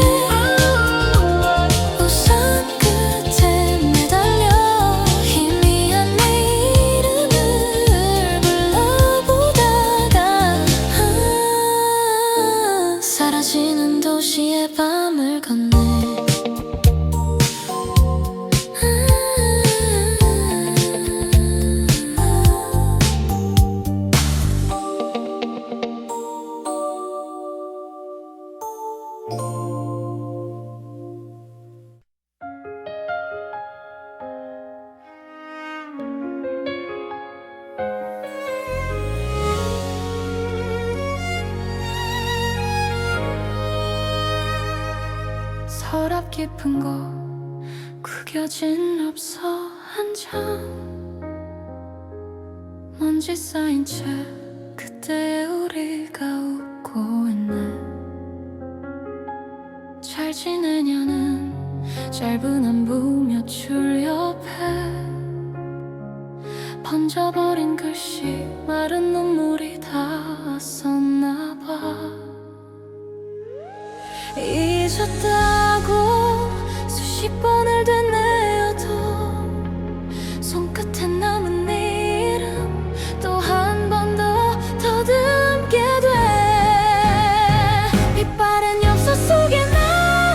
우산 끝에 매달려 희미한 내 이름을 불러보다가 사라지는 도시의 밤을 건네 서랍 깊은 곳 구겨진 엽서 한 장 먼지 쌓인 채 그때의 우리가 웃고 있네 잘 지내냐는 짧은 안부 몇 줄 옆에 번져버린 글씨 마른 눈물이 닿았었나 봐 잊었다고 수십 번을 되뇌어도 손끝에 남은 네 이름 또 한 번 더 더듬게 돼 빛바랜 엽서 속에 나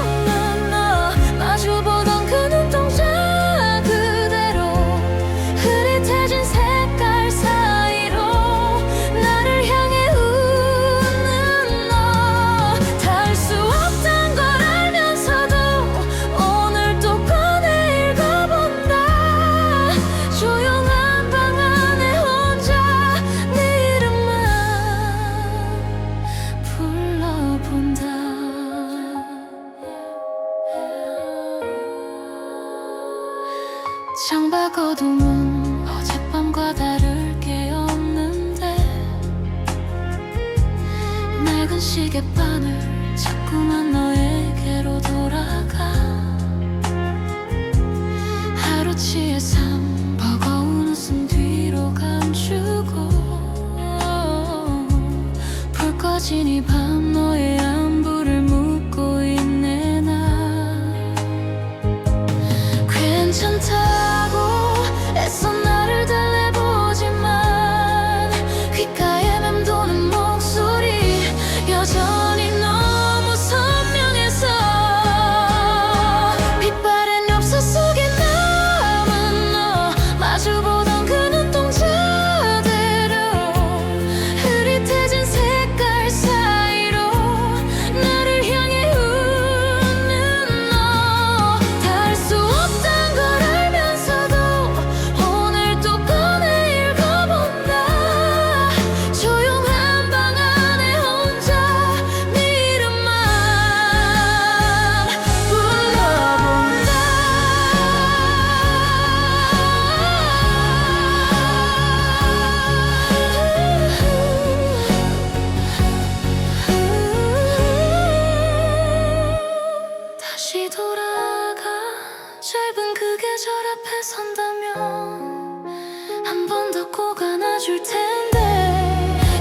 다를 게 없는데 낡은 시계바늘 자꾸만 너에게로 돌아가 하루치의 삶 버거운 웃음 뒤로 감추고 불 꺼진 이 밤 너의 안부를 묻고 있네 나 괜찮다고 애써 나를 달래보지만 귓가에 맴도는 목소리 여전히 너무 선명해서 빛바랜 엽서 속에 남은 너 마주보던 그 눈동자대로 흐릿해진 색깔 사이로 나를 향해 웃는 너 닿을 수 없단 걸 알면서도 오늘 또 꺼내 읽어본다 조용한 방 안에 혼자 네 이름만 불러본다 다시 돌아가 짧은 그 계절 앞에 선다면 한 번 더 꼭 안아줄 텐데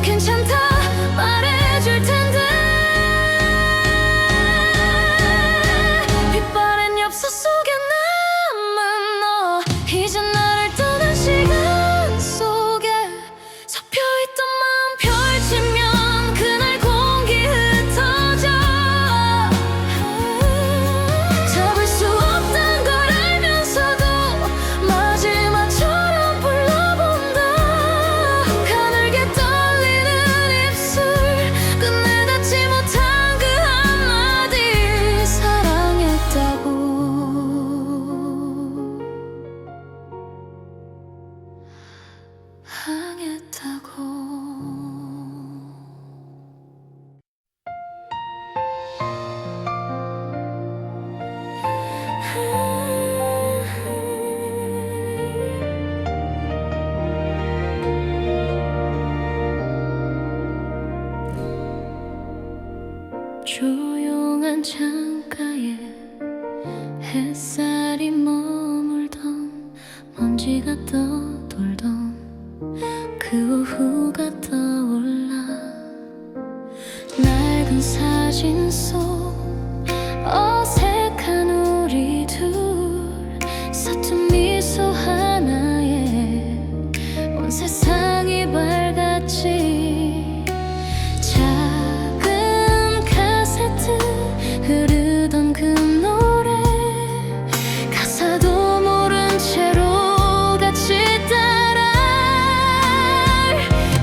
괜찮다 말해줄 텐데 빛바랜 엽서 속에 남은 너 이제 나를 떠난 시간 속에 섞여있던 마음 펼치면 그날 공기 흩어져 잡을 수 없단 걸 알면서도 마지막처럼 불러본다 가늘게 떨리는 입술 끝내 닿지 못한 그 한마디 사랑했다고 조용한 창가에 햇살이 머물던 먼지가 떠돌던 그 오후가 떠올라 낡은 사진 속 어색한 우리 둘 서툰 미소 하나에 온 세상이 밝았지 작은 카세트 흐르던 그 노래 가사도 모른 채로 같이 따라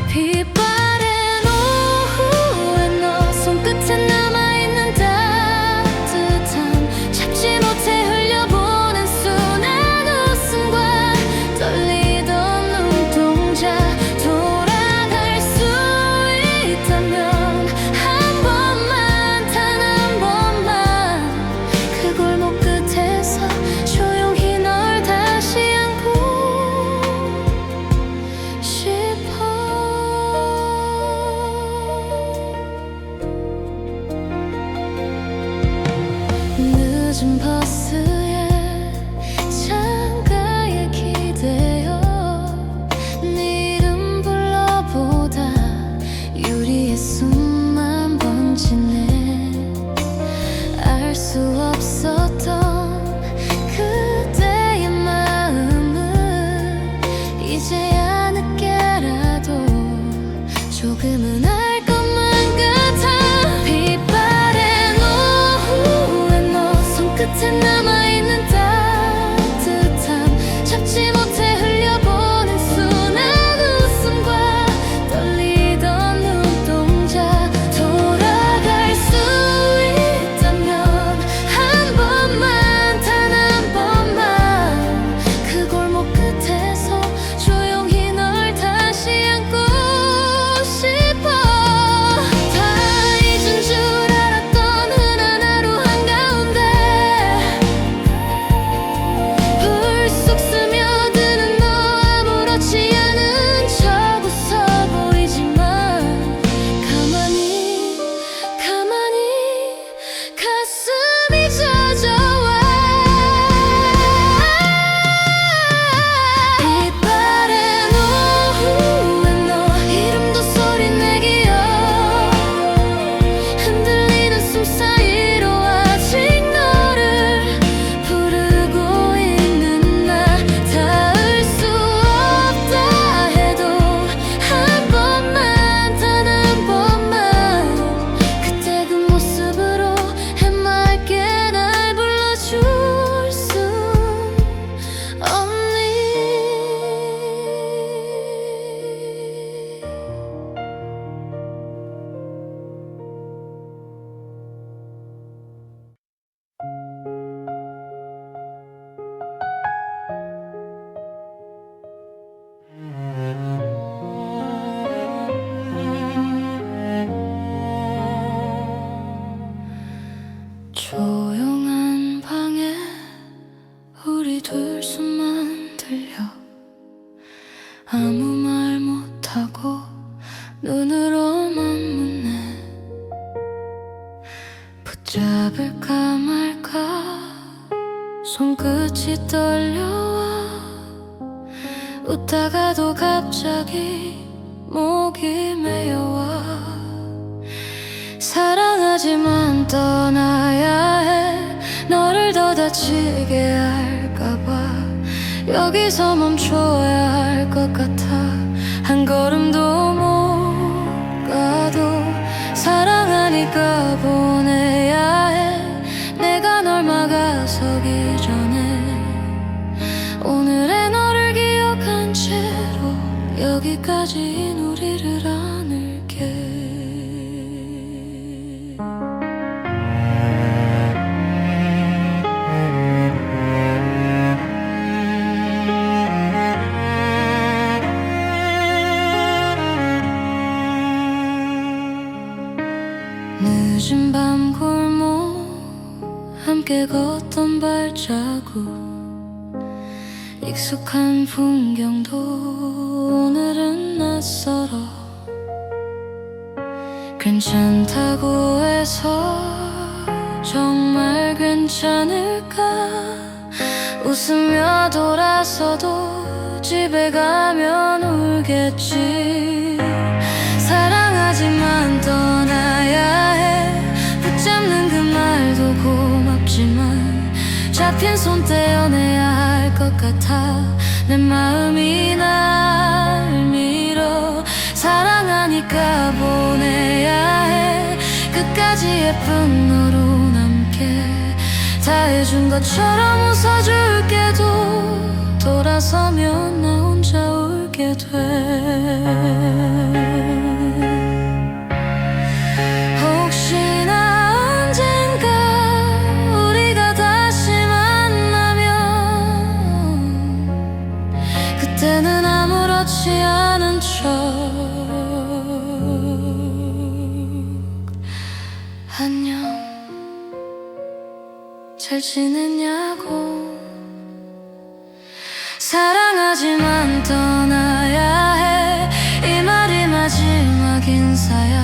빛바랜 오후에 너 손끝에 남아있는 따뜻함 참지 못해 흘려보낸 순한 웃음과 떨리던 눈동자 가도 갑자기 목이 메여와. 사랑하지만 떠나야 해. 너를 더 다치게 할까봐 여기서 멈춰야 할 것 같아. 한 걸음도 못 가도 사랑하니까 보내야 해. 내가 널 막아서기 전에 오늘의 너를 기억한 채로 여기까지인 우리를 안을게. 늦은 밤 골목 함께 걷던 발자국, 익숙한 풍경도 오늘은 낯설어. 괜찮다고 해서 정말 괜찮을까. 웃으며 돌아서도 집에 가면 울겠지. 사랑하지만 떠나야 해. 붙잡는 그 말도 고맙지만 잡힌 손 떼어내야 할 것 같아. 내 마음이 날 밀어. 사랑하니까 보내야 해. 끝까지 예쁜 너로 남게. 다 해준 것처럼 웃어줄게도 돌아서면 나 혼자 울게 돼. 혹시나 언젠가 우리가 다시 만나면 그때는 아무렇지 않은 척 안녕 잘 지냈냐고. 사랑하지만 떠나야 해. 이 말이 마지막 인사야.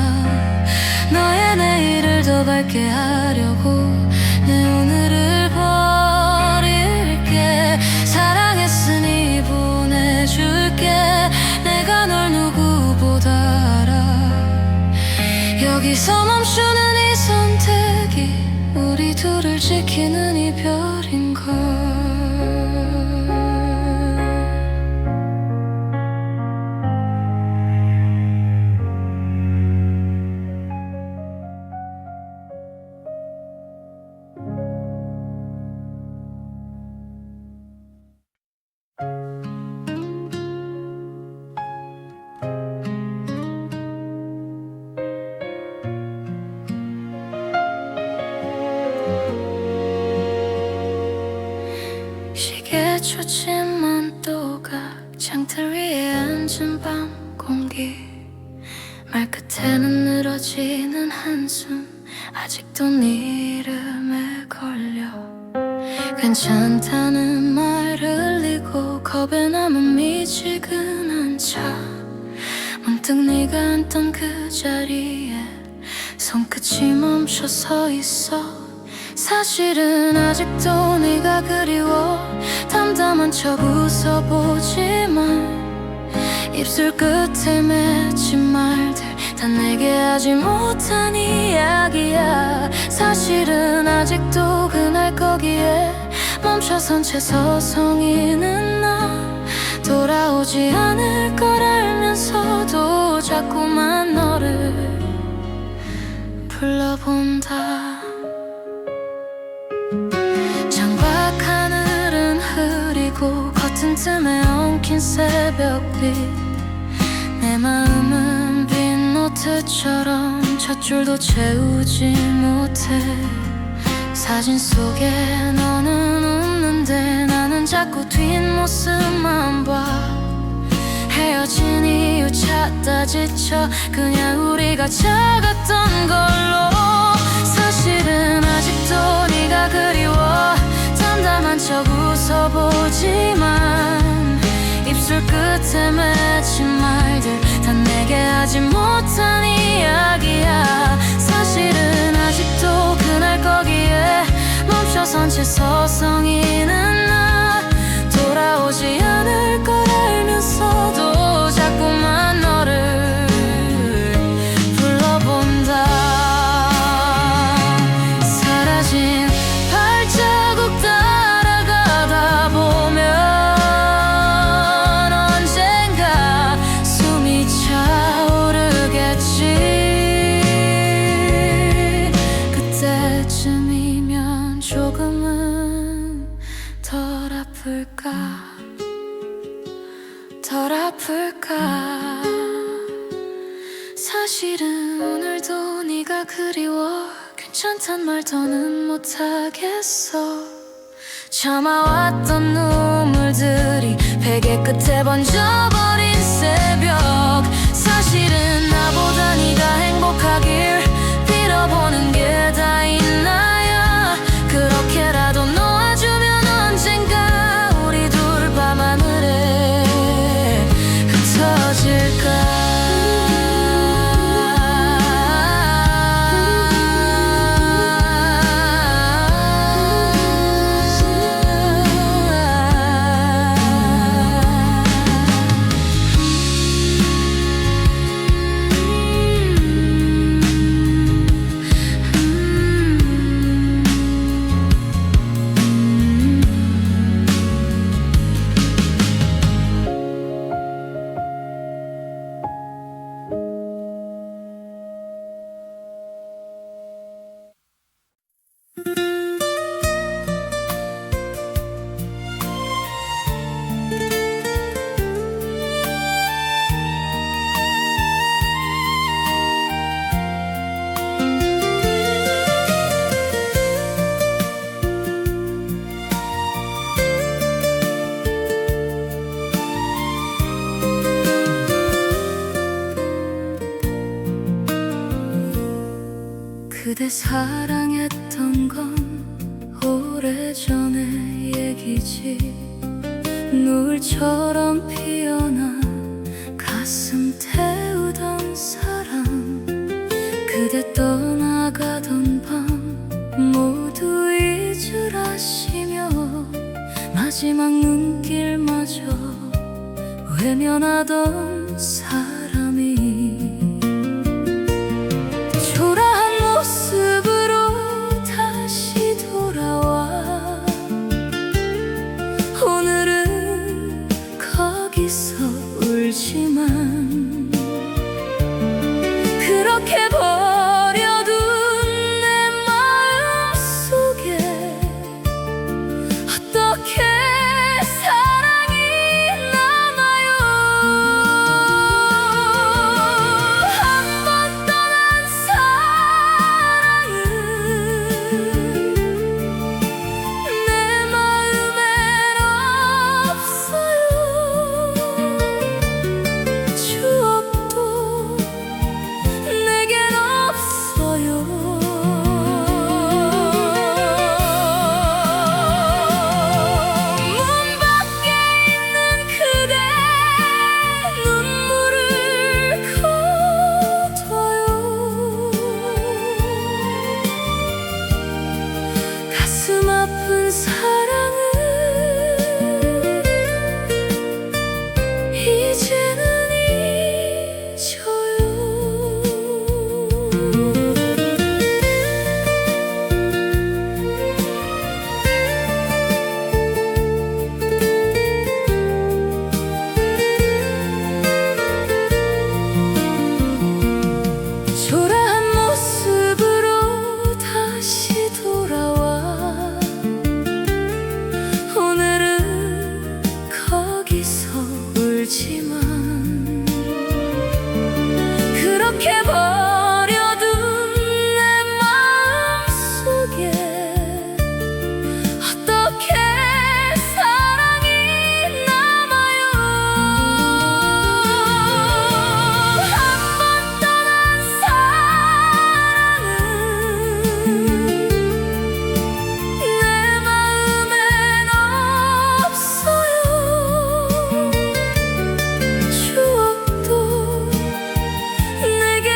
너의 내일을 더 밝게 하려고 내 오늘을 버릴게. 사랑했으니 보내줄게. 내가 널 누구보다 알아. 여기서 멈추는 이 선택이 우리 둘을 지키는 이별인걸. 시계 초침만 또각 창틀 위에 앉은 밤 공기. 말끝에는 늘어지는 한숨. 아직도 네 이름에 걸려. 괜찮다는 말 흘리고 겁에 남은 미지근한 차. 문득 네가 앉던 그 자리에 손끝이 멈춰 서 있어. 사실은 아직도 네가 그리워. 담담한 척 웃어보지만 입술 끝에 맺힌 말들 다 내게 하지 못한 이야기야. 사실은 아직도 그날 거기에 멈춰선 채 서성이는 나. 돌아오지 않을 걸 알면서도 자꾸만 너를 불러본다. 창밖 하늘은 흐리고 커튼 틈에 엉킨 새벽빛. 내 마음은 빈 노트처럼 첫 줄도 채우지 못해. 사진 속에 너는 웃는데 나는 자꾸 뒷모습만 봐. 헤어진 이유 찾다 지쳐 그냥 우리가 작았던 걸로. 사실은 아직도 네가 그리워. 담담한 척 웃어보지만 입술 끝에 맺힌 말들 다 내게 하지 못한 이야기야. 사실은 아직도 그날 거기에 멈춰선 채 서성이는 나. 돌아오지 않을 걸 알면서도 사실은 오늘도 네가 그리워. 괜찮단 말 더는 못하겠어. 참아왔던 눈물들이 베개 끝에 번져버린 새벽. 사실은 나보다 네가 행복하길 빌어보는 게 다인 나야. 그렇게라도 놓아주면 언젠가 우리 둘 밤하늘에 흩어질까. 그대 사랑했던 건 오래전의 얘기지. 노을처럼 피어나 가슴 태우던 사랑. 그대 떠나가던 밤 모두 잊으라시며 마지막 눈길마저 외면하던 사람이 초라한 모습으로 다시 돌아와. 오늘은 거기서 울지만 그렇게 버려둔 내 마음속에 어떻게 사랑이 남아요. 한 번 떠난 사랑은 내 마음엔 없어요. 추억도 내겐 없어요. 문 밖에 있는 그대 눈물을 거둬요. 가슴 아픈 사랑은 이제는 잊어요. 초라한 모습으로 다시 돌아와. 오늘은 거기서 울지만 그렇게 버려둔 내 마음속에 어떻게 사랑이 남아요. 한 번 떠난 사랑은 내 마음엔 없어요. 추억도 내겐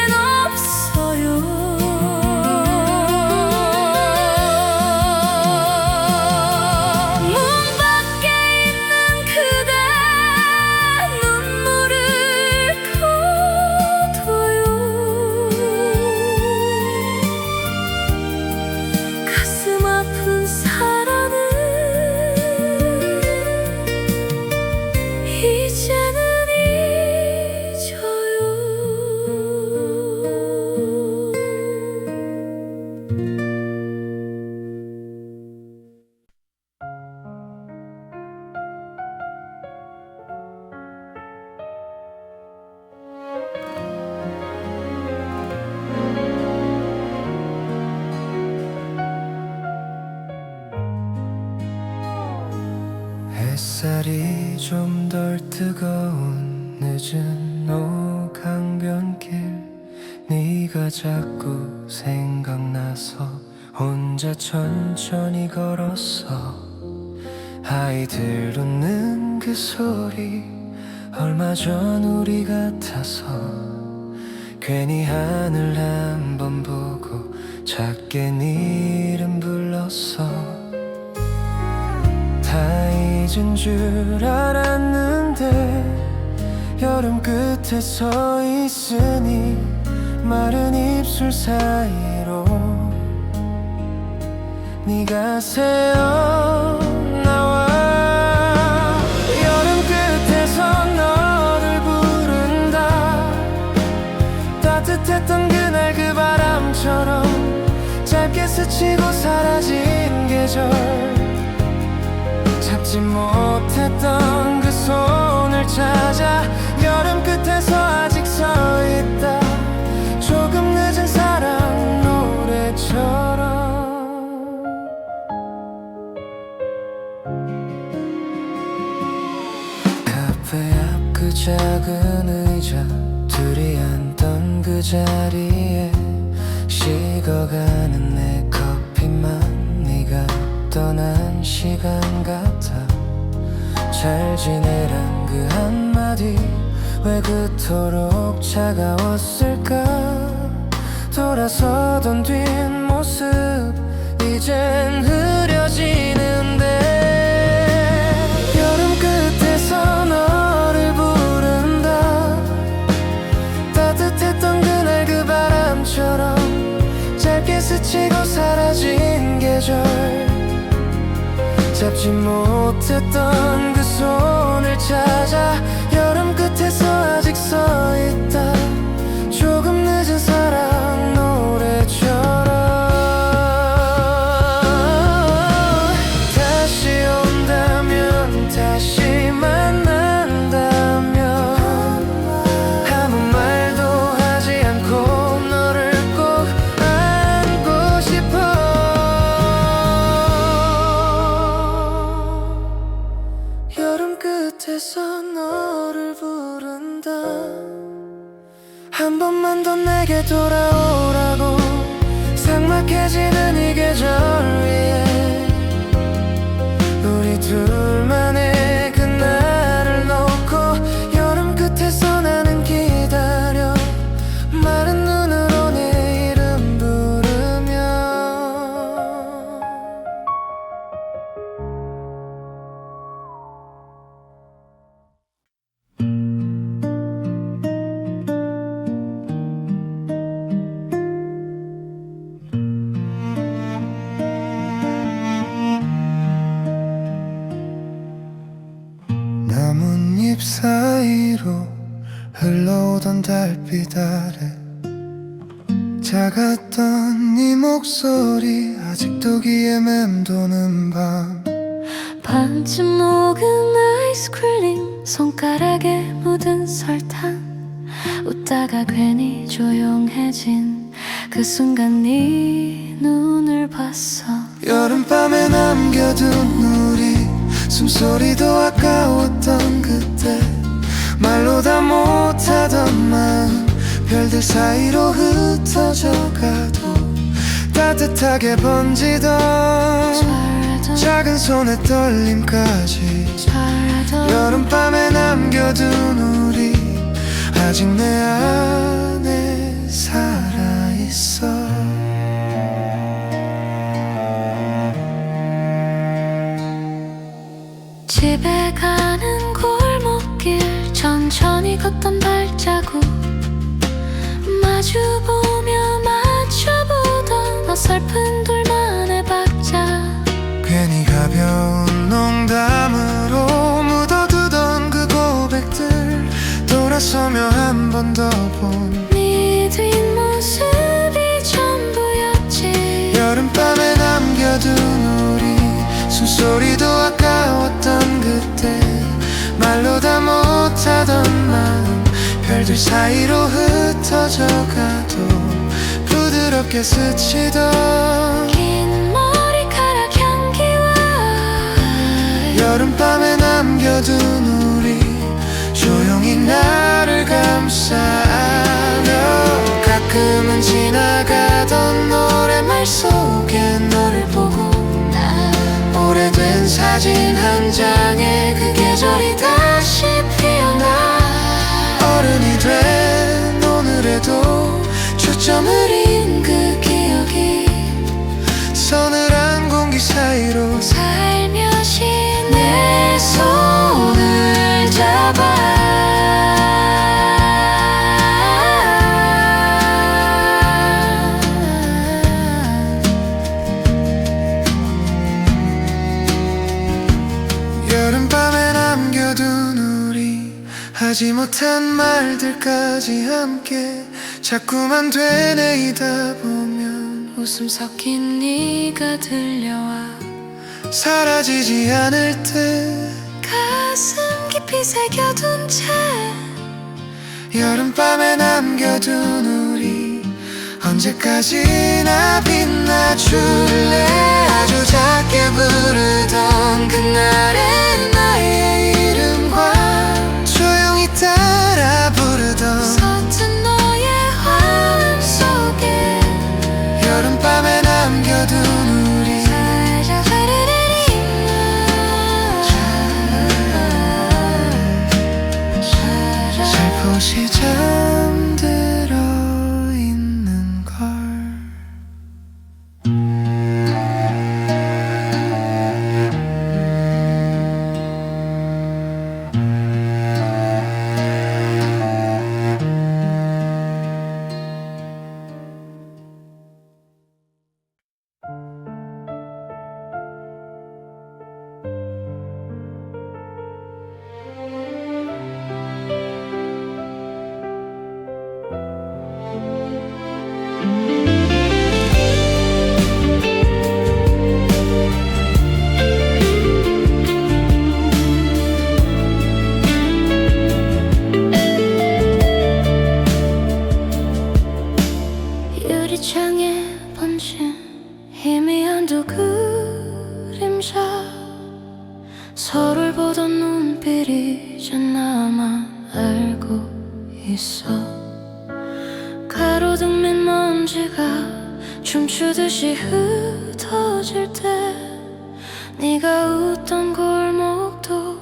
좀 덜 뜨거운 늦은 오후 강변길 네가 자꾸 생각나서 혼자 천천히 걸었어. 아이들 웃는 그 소리 얼마 전 우리 같아서 괜히 하늘 한번 보고 작게 네 이름 불렀어. 다 잊은 줄 알았는데 여름 끝에 서 있으니 마른 입술 사이로 네가 새어나와. 여름 끝에서 너를 부른다. 따뜻했던 그날 그 바람처럼 짧게 스치고 사라진 계절. 잡지 못했던 그 손을 찾아 여름 끝에서 아직 서 있다. 조금 늦은 사랑 노래처럼. 카페 앞 그 작은 의자 둘이 앉던 그 자리에 식어가는 내 커피만 네가 떠난 시간 같아. 잘 지내란 그 한마디 왜 그토록 차가웠을까. 돌아서던 뒷모습 이젠 흐려지는데 여름 끝에서 너를 부른다. 따뜻했던 그날 그 바람처럼 짧게 스치고 사라진 계절. 잡지 못했던 그 손을 찾아 여름 끝에서 아직 서 있다. 조금 늦은 사랑 노래처럼. 다시 온다면 다시 만난다면 아무 말도 하지 않고 너를 꼭 안고 싶어. 여름 끝에서 너를 부른다. 한 번만 더 내게 돌아오라고. 삭막해지는 이 계절 위에 우리 둘만의 그날을 놓고 여름 끝에서 나는 기다려. 마른 눈으로 내 이름 부르며. 나뭇잎 사이로 흘러오던 달빛 아래 작았던 네 목소리 아직도 귀에 맴도는 밤. 반쯤 녹은 아이스크림 손가락에 묻은 설탕. 웃다가 괜히 조용해진 그 순간 네 눈을 봤어. 여름밤에 남겨둔 우리 숨소리도 아까웠던 그때 말로 다 못하던 마음 별들 사이로 흩어져가도 따뜻하게 번지던 작은 손의 떨림까지 여름밤에 남겨둔 우리 아직 내 안에 살아있어. 집에 가는 골목길 천천히 걷던 발자국 마주보며 맞춰보던 어설픈 둘만의 박자. 괜히 가벼운 농담으로 묻어두던 그 고백들 돌아서며 한 번 더 본 네 뒷모습이 전부였지. 여름밤에 남겨둔 우리 숨소리도 아까웠던 그때 말로 다 못하던 마음 별들 사이로 흩어져가도 부드럽게 스치던 긴 머리카락 향기와 여름밤에 나 남겨둔 우리 조용히 나를 감싸 안아. 가끔은 지나가던 노랫말 속에 너를 보고 오래된 사진 한 장에 그 계절이 다시 피어나. 어른이 된 오늘에도 초점을 잃은 그 기억이 서늘한 공기 사이로 살며시 내 손을 잡아. 여름밤에 남겨둔 우리 하지 못한 말들까지 함께 자꾸만 되뇌이다 보면 웃음 섞인 네가 들려와 사라지지 않을 때 가슴 깊이 새겨둔 채 여름밤에 남겨둔 우리 언제까지나 빛나줄래. 아주 작게 부르던 그날의 나의 이름과 조용히 따라 부르던 서툰 너의 화음 속에 여름밤에 남겨둔 우리 살짝 흐르는 살포시 잠들어 있는 걸. 유리창에 번진 희미한 두 그림자 서로를 보던 눈빛이 이제 나만 알고 있어. 가로등 밑 먼지가 춤추듯이 흩어질 때 네가 웃던 골목도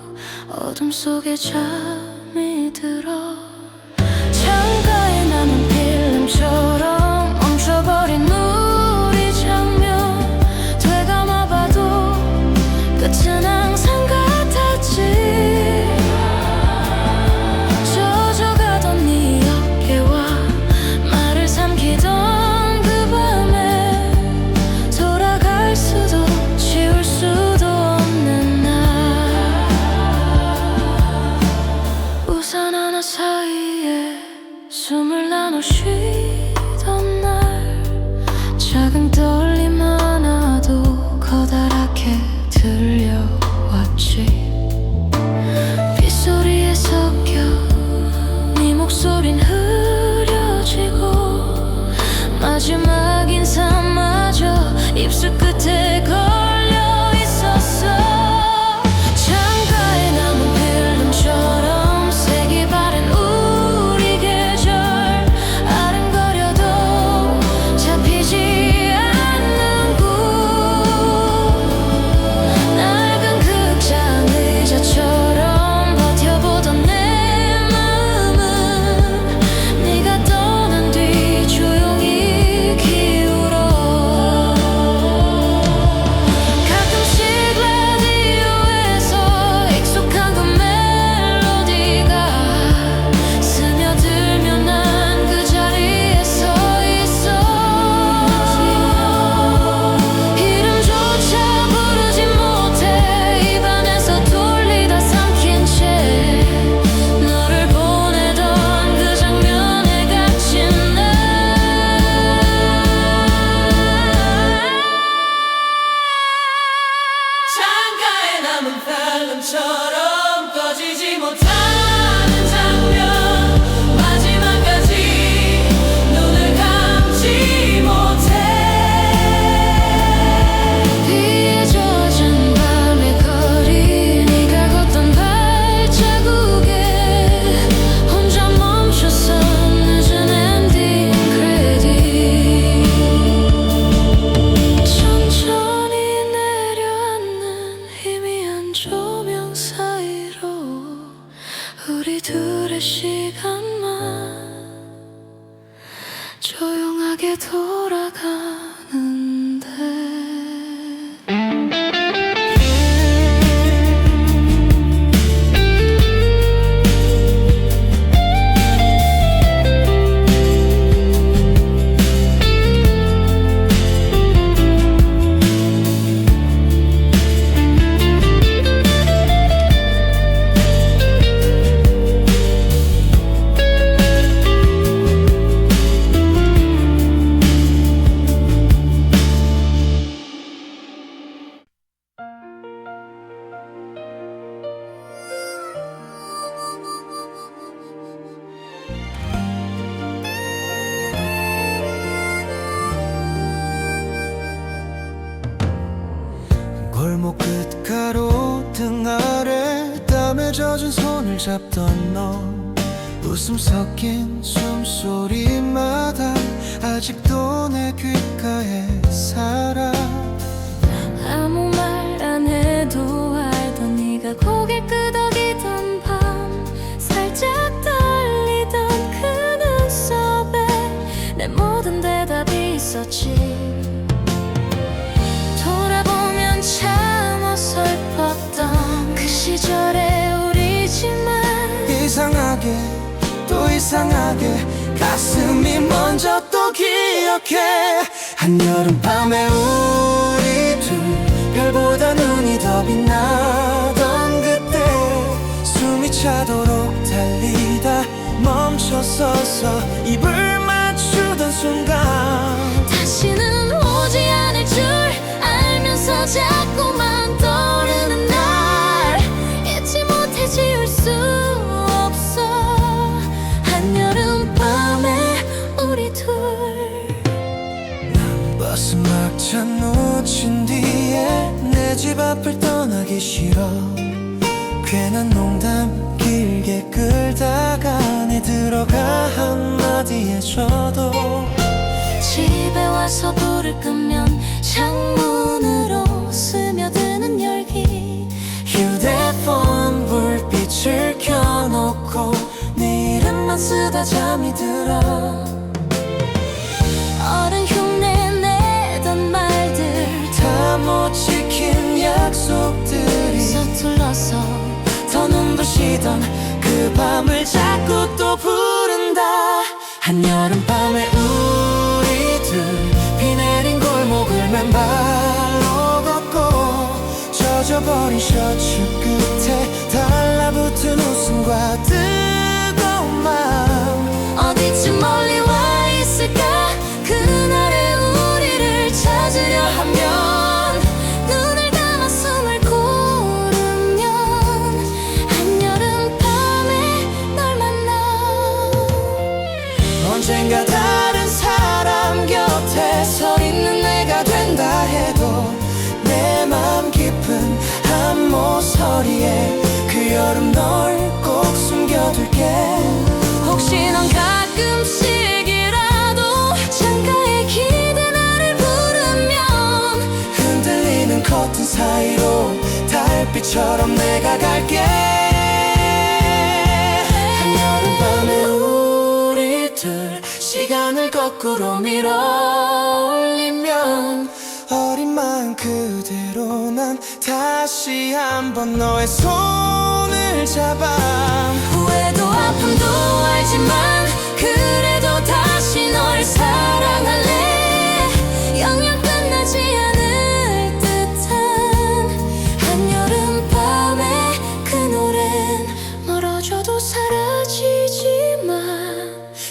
어둠 속에 잠이 들어. 창가에 남은 필름처럼 멈춰버린 우리 장면 되감아봐도 끝은 항상 같았지. 젖어가던 네 어깨와 말을 삼키던 그 밤에 돌아갈 수도 지울 수도 없는 날. 우산 하나 사이에 숨을 나눠 쉬던 날 작은 떨림 하나도 커다랗게 들려왔지. 빗소리에 섞여 네 목소린 흐려지고 마지막 인사마저 입술 끝에 걸려 있었어. 창가에 남은 필름처럼 색이 바랜 우리 계절 아른거려도 잡히지 않는 꿈. 낡은 극장 의자처럼 버텨보던 내 마음은 네가 떠난 뒤 조용히 기울어. 함께 돌아가는데 골목 끝가로 등 아래 땀에 젖은 손을 잡던 너 웃음 섞인 숨소리마다 아직도 내 귓가에 살아 아무 말 안 해도 알던 네가 고개 끄덕이던 밤 살짝 떨리던 그 눈썹에 내 모든 대답이 있었지 돌아보면 참 어설펐던 그 시절의 우리지만 이상하게 또 이상하게 가슴이 먼저 또 기억해 한여름 밤에 우리 둘 별보다 눈이 더 빛나던 그때 숨이 차도록 달리다 멈춰서서 입을 맞추던 순간 다시는 오지 않을 줄 알면서 자꾸만 떠오르는 날 잊지 못해 지울 수 없어 한여름 밤에 우리 둘 버스 막차 놓친 뒤에 내 집 앞을 떠나기 싫어 괜한 농담 길게 끌다가 내 들어가 한마디 해줘도 집에 와서 불을 끄면 창문으로 스며드는 열기 휴대폰 불빛을 켜놓고 네 이름만 쓰다 잠이 들어 어른 흉내 내던 말들 다 못 지킨 약속들이 서툴러서 더 눈부시던 그 밤을 자꾸 또 부른다 한여름 밤에 우리 둘 비 내린 골목을 맨발로 걷고 젖어버린 셔츠 끝에 달라붙은 웃음과 뜨거운 마음 어디쯤 멀리 와 있을까 그날의 우리를 찾으려 하면 눈을 감아 숨을 고르면 한여름 밤에 널 만나 언젠가 다른 사람 곁에 서 있는 내가 된다 해도 내 맘 깊은 한 모서리에 그 여름 널 꼭 숨겨둘게 혹시 넌 가끔씩이라도 창가에 기대 나를 부르면 흔들리는 커튼 사이로 달빛처럼 내가 갈게 한여름 밤에 우리 둘 시간을 거꾸로 밀어 올리면 어린 마음 그대로 난 다시 한번 너의 손을 잡아 후회도 아픔도 알지만 그래도 다시 널 사랑할래 영영 끝나지 않을 듯한 한여름 밤에 그 노래는 멀어져도 사라지지만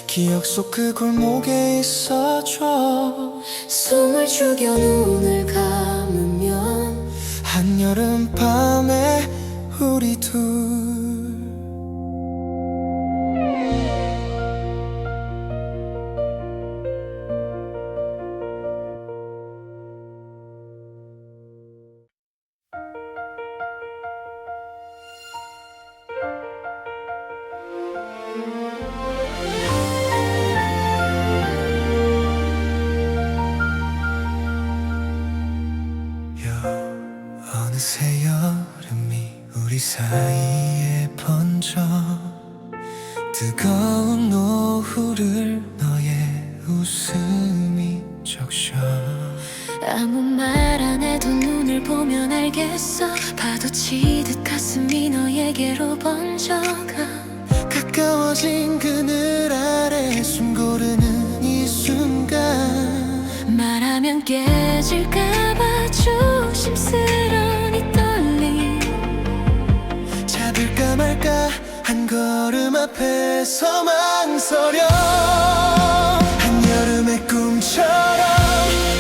기억 속 그 골목에 있어줘 숨을 죽여 눈을 감으면 한여름 밤에 우리 둘 어느새 여름이 우리 사이에 번져 뜨거운 노후를 너의 웃음이 적셔. 아무 말 안 해도 눈을 보면 알겠어. 파도치듯 가슴이 너에게로 번져가. 가까워진 그늘 아래 숨 고르는 이 순간 말하면 깨질까봐 조심스러운 이 떨림. 잡을까 말까 한 걸음 앞에서 망설여. 한여름의 꿈처럼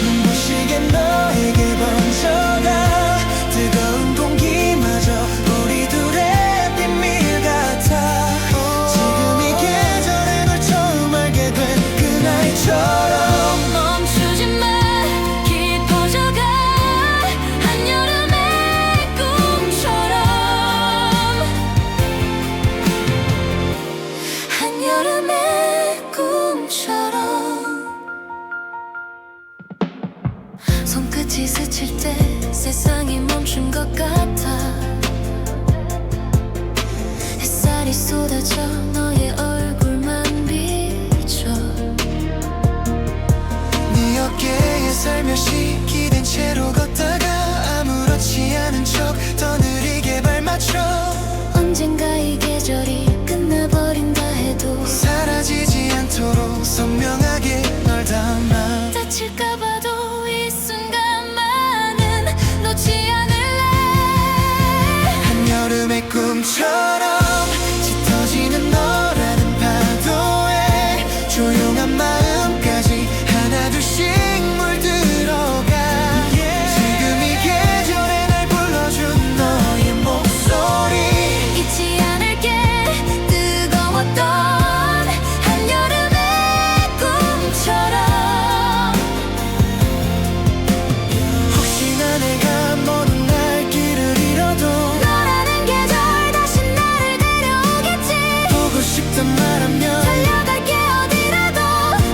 눈부시게 너에게 번져가. 뜨거운 공기마저 우리 둘의 비밀 같아. 지금 이 계절에 널 처음 알게 된 그날처럼 멈추지 마, 깊어져가. 한여름의 꿈처럼. 한여름의 꿈처럼. 손끝이 스칠 때 세상이 멈춘 것 같아. 햇살이 쏟아져 너의 얼굴만 비춰. 네 어깨에 살며시 기댄 채로 걷다가 아무렇지 않은 척 더 느리게 발맞춰. 언젠가 이 계절이 끝나버린다 해도 사라지지 않도록 선명하게 널 담아. 다칠까봐도 이 순간만은 놓지 않을래. 한여름의 꿈처럼 짙어지는 너라는 파도에 조용한 마음까지 하나둘씩 물들어가. 지금 이 계절에 날 불러준 너의 목소리 잊지 않을게. 뜨거웠던 한여름의 꿈처럼. 혹시나 내가 먼 날 길을 잃어도 너라는 계절 다시 나를 데려오겠지. 보고 싶단 말하면 달려갈게 어디라도.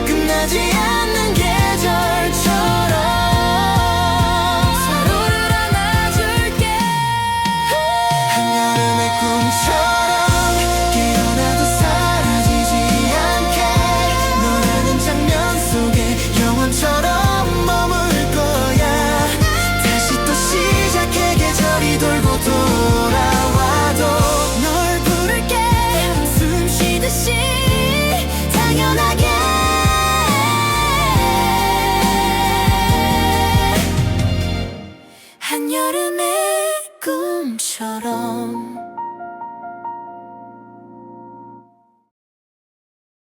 끝나지 않는 계절처럼 서로를 안아줄게. 한여름의 꿈처럼 깨어나도 사라지지 않게. 너라는 장면 속에 영원처럼 머물 거야. 다시 또 시작해 계절이 돌고 돌아와도 널 부를게 숨 쉬듯이 당연하게. 한여름의 꿈처럼.